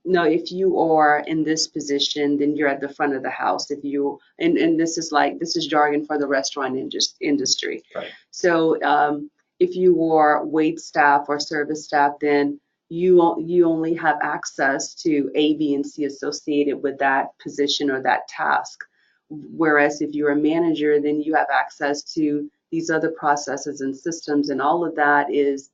S2: No, if you are in this position, then you're at the front of the house. If you and this is jargon for the restaurant industry.
S4: Right.
S2: So if you are wait staff or service staff, then you only have access to A, B, and C associated with that position or that task. Whereas if you're a manager, then you have access to these other processes and systems, and all of that is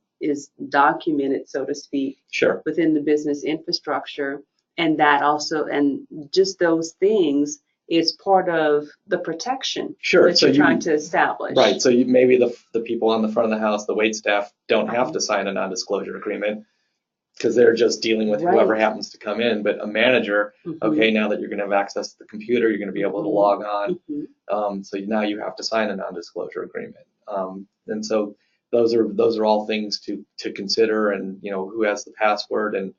S2: documented, so to speak, within the business infrastructure. And that also, and just those things is part of the protection that you're trying to establish.
S4: Right. So maybe the people on the front of the house, the wait staff, don't have to sign a non-disclosure agreement, because they're just dealing with whoever happens to come in. But a manager, okay, now that you're going to have access to the computer, you're going to be able to log on. So now you have to sign a non-disclosure agreement. And so those are all things to consider. And who has the password, and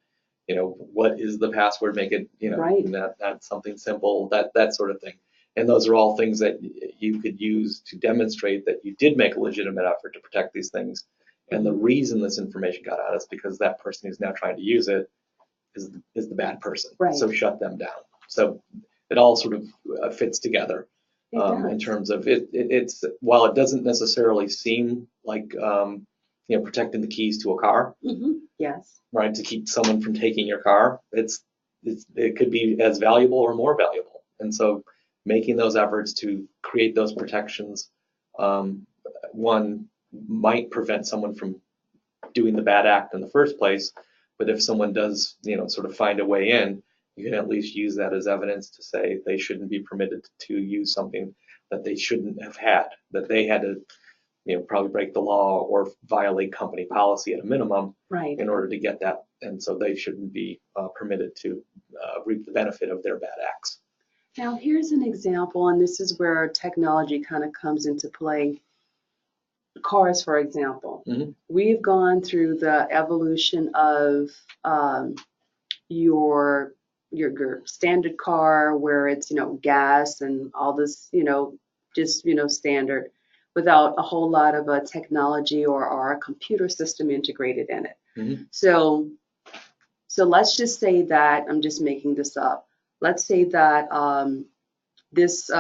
S4: what is the password? Make it not something simple, that sort of thing. And those are all things that you could use to demonstrate that you did make a legitimate effort to protect these things. And the reason this information got out is because that person who's now trying to use it is the bad person.
S2: Right.
S4: So shut them down. So it all sort of fits together in terms of it's while it doesn't necessarily seem like protecting the keys to a car.
S2: Yes.
S4: Right, to keep someone from taking your car, it could be as valuable or more valuable. And so making those efforts to create those protections, one, might prevent someone from doing the bad act in the first place. But if someone does, sort of find a way in, you can at least use that as evidence to say they shouldn't be permitted to use something that they shouldn't have had, that they had to, probably break the law or violate company policy at a minimum in order to get that. And so they shouldn't be permitted to reap the benefit of their bad acts.
S2: Now, here's an example, and this is where technology kind of comes into play. Cars, for example. We've gone through the evolution of your standard car, where it's gas and all this just standard, without a whole lot of technology or a computer system integrated in it. So let's just say that, I'm just making this up, let's say that this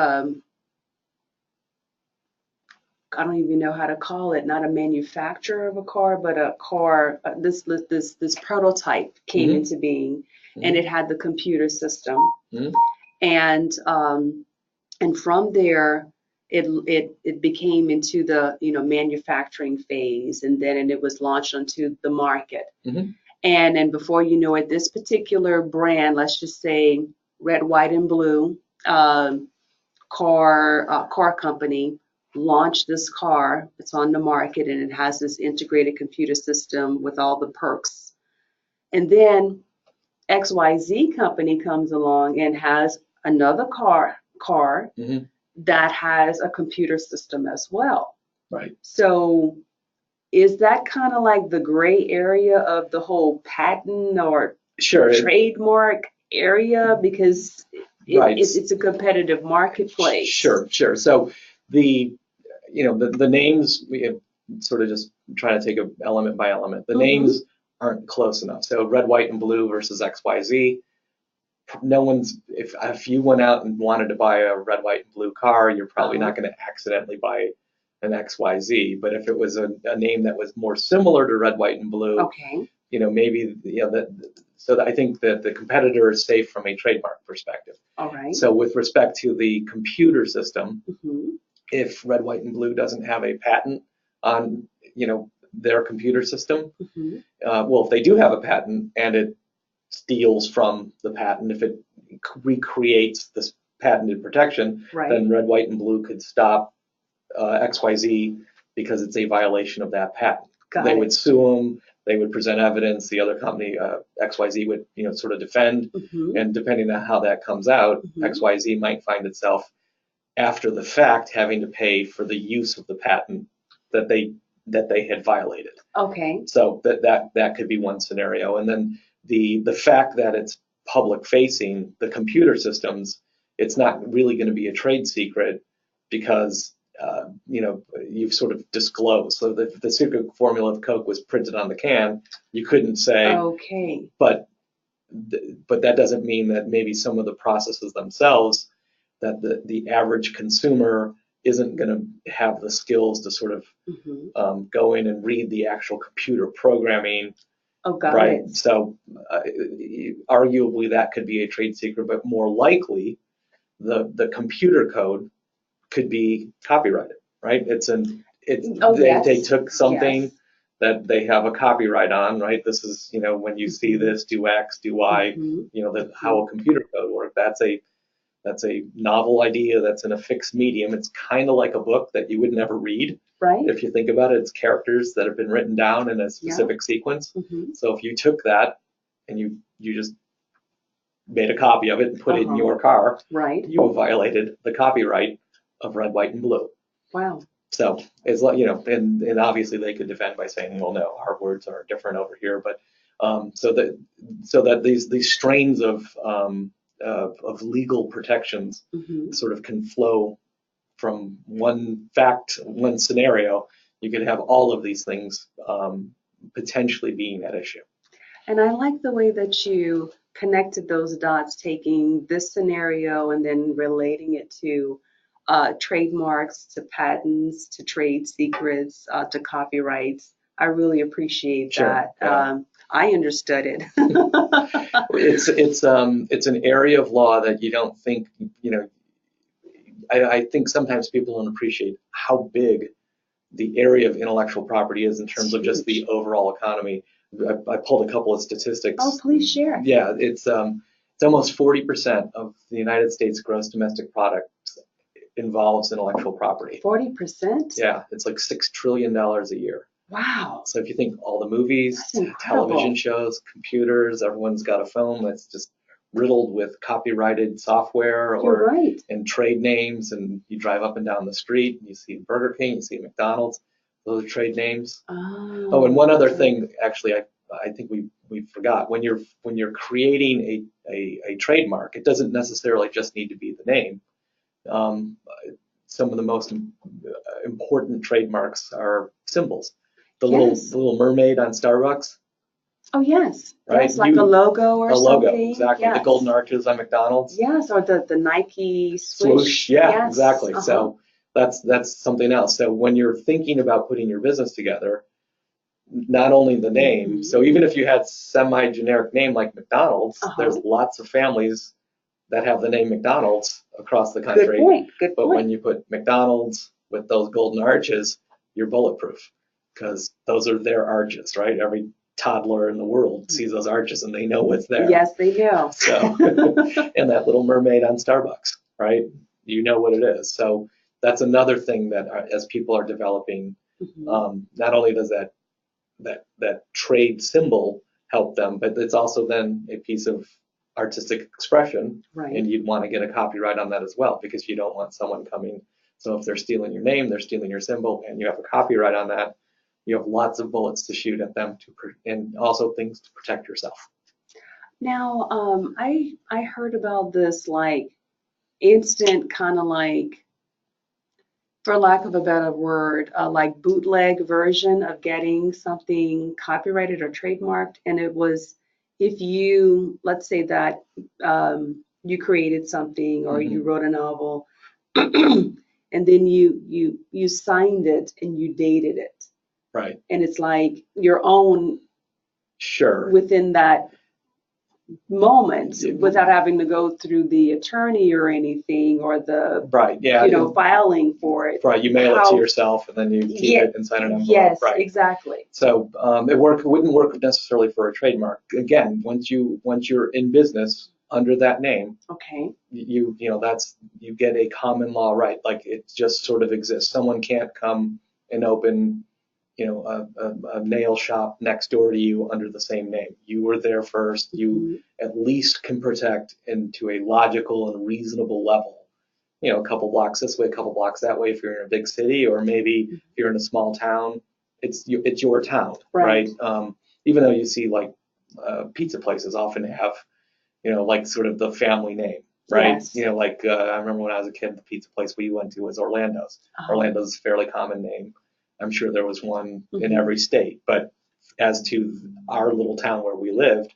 S2: I don't even know how to call it, not a manufacturer of a car, but a car, this prototype came into being, and it had the computer system. And from there, it became into the manufacturing phase, and it was launched onto the market. And before you know it, this particular brand, let's just say Red, White, and Blue car company, launched this car. It's on the market, and it has this integrated computer system with all the perks. And then XYZ company comes along and has another car that has a computer system as well.
S4: Right.
S2: So is that kind of like the gray area of the whole patent or trademark area? Because it's a competitive marketplace.
S4: Sure. So the names, we have sort of just trying to take it element by element. The names aren't close enough. So Red, White, and Blue versus XYZ. If you went out and wanted to buy a Red, White, and Blue car, you're probably not going to accidentally buy an XYZ. But if it was a name that was more similar to Red, White, and Blue, maybe so I think that the competitor is safe from a trademark perspective.
S2: All right.
S4: So with respect to the computer system, if Red, White, and Blue doesn't have a patent on, their computer system.
S2: Mm-hmm.
S4: Well, if they do have a patent and it steals from the patent, if it recreates this patented protection,
S2: Right.
S4: then Red, White, and Blue could stop XYZ because it's a violation of that patent. They would sue them. They would present evidence. The other company, XYZ, would sort of defend.
S2: Mm-hmm.
S4: And depending on how that comes out,
S2: Mm-hmm.
S4: XYZ might find itself after the fact having to pay for the use of the patent that they had violated.
S2: Okay.
S4: So that could be one scenario. And then the fact that it's public facing, the computer systems, it's not really going to be a trade secret because you've sort of disclosed. So the secret formula of Coke was printed on the can. You couldn't say.
S2: Okay.
S4: But that doesn't mean that maybe some of the processes themselves, that the average consumer isn't going to have the skills to sort of
S2: Mm-hmm.
S4: go in and read the actual computer programming.
S2: Oh, got
S4: Right.
S2: it.
S4: So arguably that could be a trade secret, but more likely the computer code could be copyrighted, right? They took something
S2: Yes.
S4: that they have a copyright on, right? This is, when you see this, do X, do Y,
S2: Mm-hmm.
S4: how a computer code works. That's a novel idea that's in a fixed medium. It's kind of like a book that you would never read.
S2: Right.
S4: If you think about it, it's characters that have been written down in a specific sequence.
S2: Mm-hmm.
S4: So if you took that and you just made a copy of it and put it in your car,
S2: Right.
S4: you have violated the copyright of Red, White, and Blue.
S2: Wow.
S4: So it's like, and obviously they could defend by saying, well, no, our words are different over here. But so that these strains of legal protections
S2: Mm-hmm.
S4: sort of can flow from one scenario. You could have all of these things potentially being at issue.
S2: And I like the way that you connected those dots, taking this scenario and then relating it to trademarks, to patents, to trade secrets, to copyrights. I really appreciate that.
S4: Yeah.
S2: I understood it.
S4: It's an area of law that you don't think, I think sometimes people don't appreciate how big the area of intellectual property is in terms of just the overall economy. I pulled a couple of statistics.
S2: Oh, please share.
S4: Yeah, it's almost 40% of the United States gross domestic product involves intellectual property.
S2: 40%?
S4: Yeah, it's like $6 trillion a year.
S2: Wow.
S4: So if you think all the movies, television shows, computers, everyone's got a phone that's just riddled with copyrighted software and trade names, and you drive up and down the street and you see Burger King, you see McDonald's, those are trade names.
S2: Oh,
S4: and one other thing, actually, I think we forgot, when you're creating a trademark, it doesn't necessarily just need to be the name. Some of the most important trademarks are symbols. The little mermaid on Starbucks.
S2: Oh, yes.
S4: Right?
S2: Yes, like a logo or something.
S4: A logo, exactly.
S2: Yes.
S4: The golden arches on McDonald's.
S2: Yes, or the Nike swoosh.
S4: Yeah,
S2: yes.
S4: Exactly. So that's something else. So when you're thinking about putting your business together, not only the name, so even if you had semi-generic name like McDonald's, there's lots of families that have the name McDonald's across the country.
S2: Good point.
S4: But when you put McDonald's with those golden arches, you're bulletproof, because those are their arches, right? Every toddler in the world sees those arches and they know what's there.
S2: Yes, they know.
S4: So, and that little mermaid on Starbucks, right? You know what it is. So that's another thing that as people are developing, not only does that trade symbol help them, but it's also then a piece of artistic expression, and you'd want to get a copyright on that as well, because you don't want someone coming. So if they're stealing your name, they're stealing your symbol, and you have a copyright on that, you have lots of bullets to shoot at them, and also things to protect yourself.
S2: Now, I heard about this like instant kind of like, for lack of a better word, like bootleg version of getting something copyrighted or trademarked, and it was if you, let's say that you created something or you wrote a novel, and then you signed it and you dated it.
S4: Right.
S2: And it's like your own
S4: Sure.
S2: within that moment without having to go through the attorney or anything, or the
S4: Right. Yeah.
S2: filing for it.
S4: Right. You mail it to yourself and then you keep it and sign an envelope.
S2: Yes,
S4: right.
S2: exactly.
S4: So it wouldn't work necessarily for a trademark. Again, once you're in business under that name,
S2: okay,
S4: you get a common law right. Like it just sort of exists. Someone can't come and open a nail shop next door to you under the same name. You were there first. You at least can protect into a logical and reasonable level. A couple blocks this way, a couple blocks that way if you're in a big city, or maybe if you're in a small town, it's your town, right? Even though you see like pizza places often have, like sort of the family name, right?
S2: Yes.
S4: Like I remember when I was a kid, the pizza place we went to was Orlando's. Orlando's a fairly common name. I'm sure there was one in every state, but as to our little town where we lived,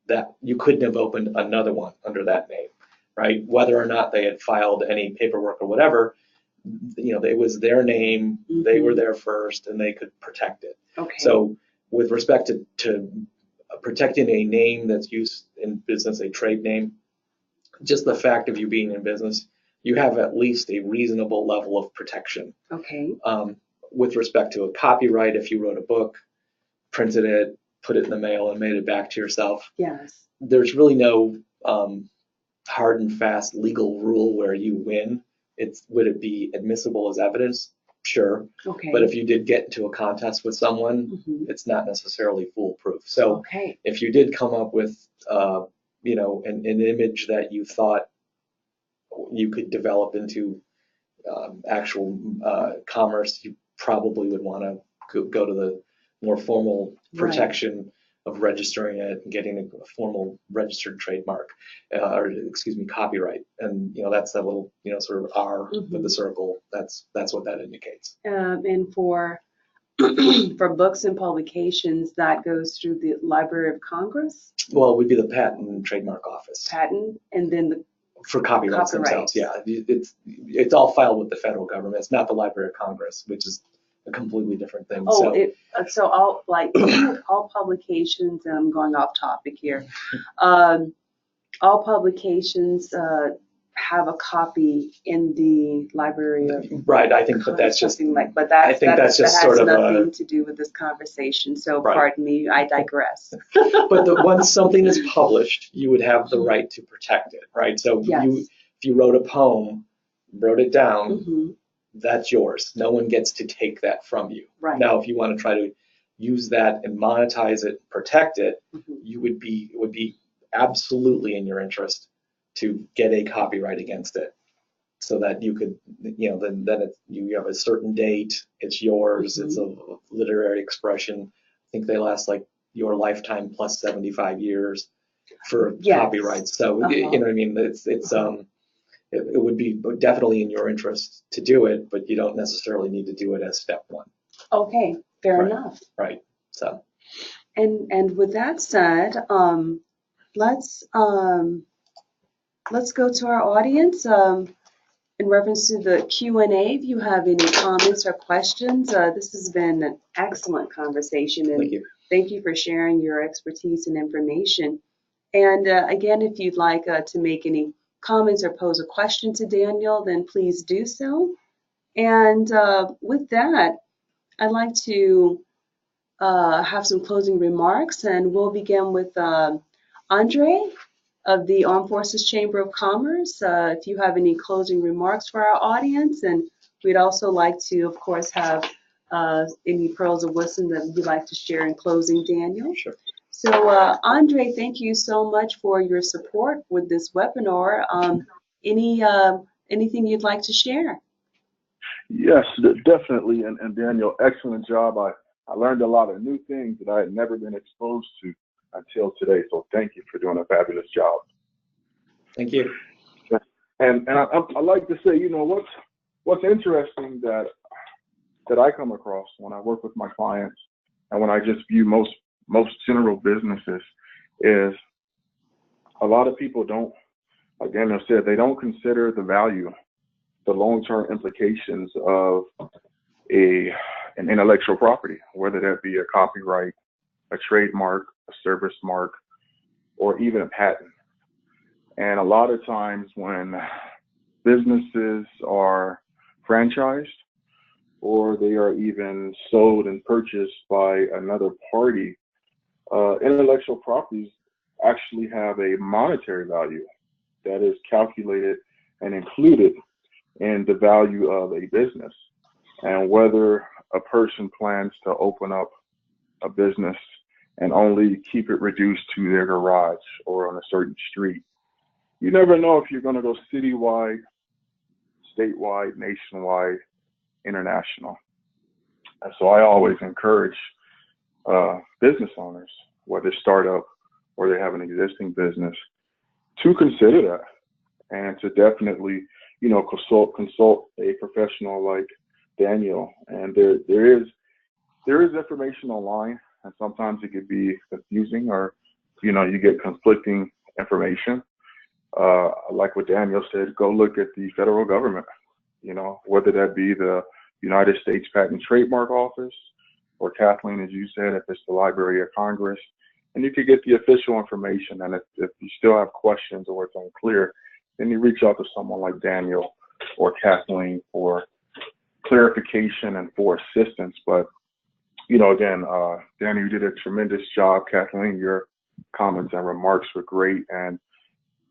S4: that you couldn't have opened another one under that name, right? Whether or not they had filed any paperwork or whatever, it was their name, they were there first, and they could protect it.
S2: Okay.
S4: So with respect to protecting a name that's used in business, a trade name, just the fact of you being in business, you have at least a reasonable level of protection.
S2: Okay.
S4: With respect to a copyright, if you wrote a book, printed it, put it in the mail, and made it back to yourself,
S2: yes,
S4: there's really no hard and fast legal rule where you win. Would it be admissible as evidence? Sure.
S2: Okay.
S4: But if you did get into a contest with someone, it's not necessarily foolproof. So if you did come up with an image that you thought you could develop into actual commerce, you probably would want to go to the more formal protection of registering it and getting a formal registered trademark, copyright. And that's that little sort of R with the circle. That's what that indicates.
S2: And for for books and publications, that goes through the Library of Congress.
S4: Well, it would be the Patent and Trademark Office.
S2: Patent, and then the
S4: for copyrights themselves. Yeah, it's all filed with the federal government. It's not the Library of Congress, which is a completely different thing.
S2: So all all publications, and I'm going off topic here. All publications have a copy in the Library of
S4: right. I think, but that's just
S2: but that,
S4: I think that's just
S2: that
S4: sort
S2: has
S4: of
S2: nothing to do with this conversation. So pardon me, I digress.
S4: But once something is published, you would have the right to protect it, right? So if you wrote a poem, wrote it down, that's yours. No one gets to take that from you.
S2: Right.
S4: Now, if you want to try to use that and monetize it, protect it, it would be absolutely in your interest to get a copyright against it, so that you could, then you have a certain date, it's yours, it's a literary expression. I think they last like your lifetime plus 75 years for copyrights. So you know what I mean? It would be definitely in your interest to do it, but you don't necessarily need to do it as step one.
S2: Okay, fair enough.
S4: Right. So.
S2: And with that said, let's go to our audience. In reference to the Q&A, if you have any comments or questions, this has been an excellent conversation, and thank you for sharing your expertise and information. And again, if you'd like to make any comments or pose a question to Daniel, then please do so. And with that, I'd like to have some closing remarks, and we'll begin with Andre of the Armed Forces Chamber of Commerce. If you have any closing remarks for our audience, and we'd also like to, of course, have any pearls of wisdom that you'd like to share in closing, Daniel.
S4: Sure.
S2: So, Andre, thank you so much for your support with this webinar. Anything you'd like to share?
S3: Yes, definitely. And Daniel, excellent job. I learned a lot of new things that I had never been exposed to until today. So thank you for doing a fabulous job.
S4: Thank you.
S3: And I like to say, what's interesting that I come across when I work with my clients and when I just view most general businesses is a lot of people don't, like Daniel said, they don't consider the value, the long-term implications of an intellectual property, whether that be a copyright, a trademark, a service mark, or even a patent. And a lot of times when businesses are franchised or they are even sold and purchased by another party, intellectual properties actually have a monetary value that is calculated and included in the value of a business. And whether a person plans to open up a business and only keep it reduced to their garage or on a certain street, you never know if you're going to go citywide, statewide, nationwide, international. And so I always encourage business owners, whether startup or they have an existing business, to consider that and to definitely, consult a professional like Daniel. And there is information online, and sometimes it could be confusing, or you get conflicting information. Like what Daniel said, go look at the federal government. Whether that be the United States Patent and Trademark Office, or Kathleen, as you said, if it's the Library of Congress, and you could get the official information. And if you still have questions or it's unclear, then you reach out to someone like Daniel or Kathleen for clarification and for assistance. But, again, Daniel, you did a tremendous job. Kathleen, your comments and remarks were great. And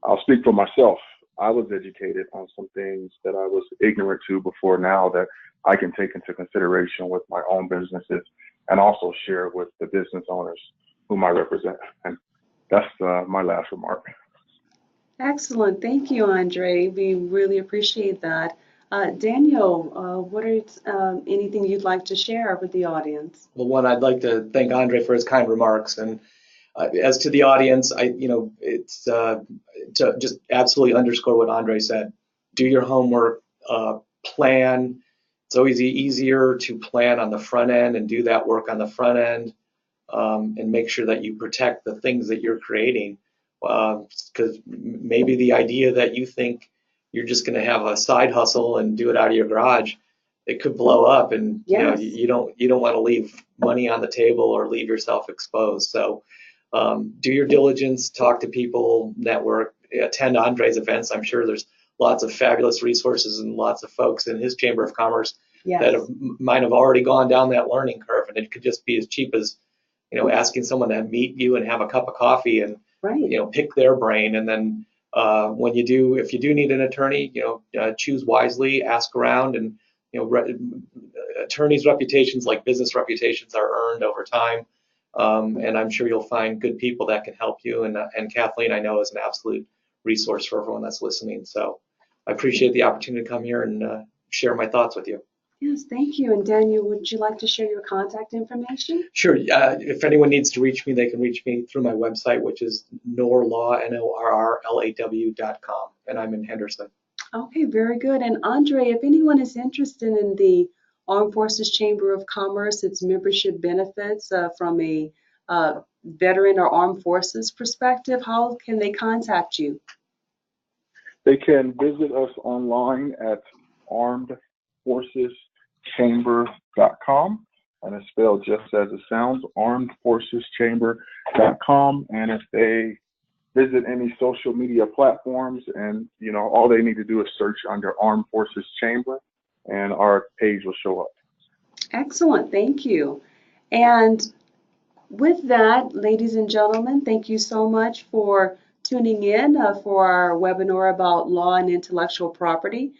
S3: I'll speak for myself. I was educated on some things that I was ignorant to before now that I can take into consideration with my own businesses and also share with the business owners whom I represent. And that's my last remark.
S2: Excellent. Thank you, Andre. We really appreciate that. Daniel, what are anything you'd like to share with the audience?
S4: Well, one, I'd like to thank Andre for his kind remarks. And as to the audience, it's to just absolutely underscore what Andre said. Do your homework, plan. It's always easier to plan on the front end and do that work on the front end, and make sure that you protect the things that you're creating. Because maybe the idea that you think you're just going to have a side hustle and do it out of your garage, it could blow up, and
S2: Yes.
S4: you don't want to leave money on the table or leave yourself exposed. So do your diligence, talk to people, network, attend Andre's events. I'm sure there's lots of fabulous resources and lots of folks in his Chamber of Commerce
S2: Yes.
S4: that might have already gone down that learning curve, and it could just be as cheap as asking someone to meet you and have a cup of coffee and
S2: Right.
S4: pick their brain. And then if you do need an attorney, choose wisely, ask around, and attorneys' reputations, like business reputations, are earned over time. And I'm sure you'll find good people that can help you. And Kathleen, I know, is an absolute resource for everyone that's listening. So I appreciate the opportunity to come here and share my thoughts with you.
S2: Yes, thank you. And Daniel, would you like to share your contact information?
S4: Sure. If anyone needs to reach me, they can reach me through my website, which is norlaw, NORRLAW.com, and I'm in Henderson.
S2: Okay, very good. And Andre, if anyone is interested in the Armed Forces Chamber of Commerce, its membership benefits from a veteran or armed forces perspective, how can they contact you?
S3: They can visit us online at armedforceschamber.com, and it's spelled just as it sounds, armedforceschamber.com. And if they visit any social media platforms, and all they need to do is search under Armed Forces Chamber, and our page will show up.
S2: Excellent, thank you. And with that, ladies and gentlemen, thank you so much for tuning in for our webinar about law and intellectual property.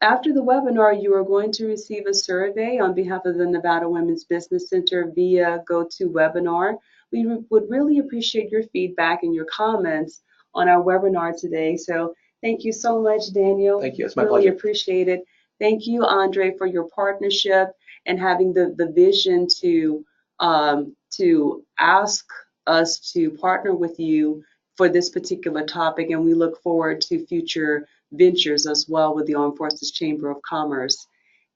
S2: After the webinar, you are going to receive a survey on behalf of the Nevada Women's Business Center via GoToWebinar. We would really appreciate your feedback and your comments on our webinar today. So thank you so much, Daniel.
S4: Thank you. It's my
S2: really
S4: pleasure.
S2: Appreciate it. Thank you, Andre, for your partnership and having the vision to ask us to partner with you for this particular topic. And we look forward to future ventures as well with the Armed Forces Chamber of Commerce.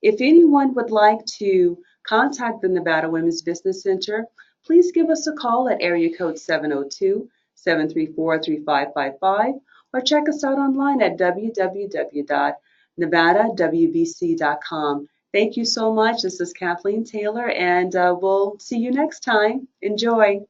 S2: If anyone would like to contact the Nevada Women's Business Center, please give us a call at area code 702-734-3555 or check us out online at www.nevadawbc.com. Thank you so much. This is Kathleen Taylor, and we'll see you next time. Enjoy.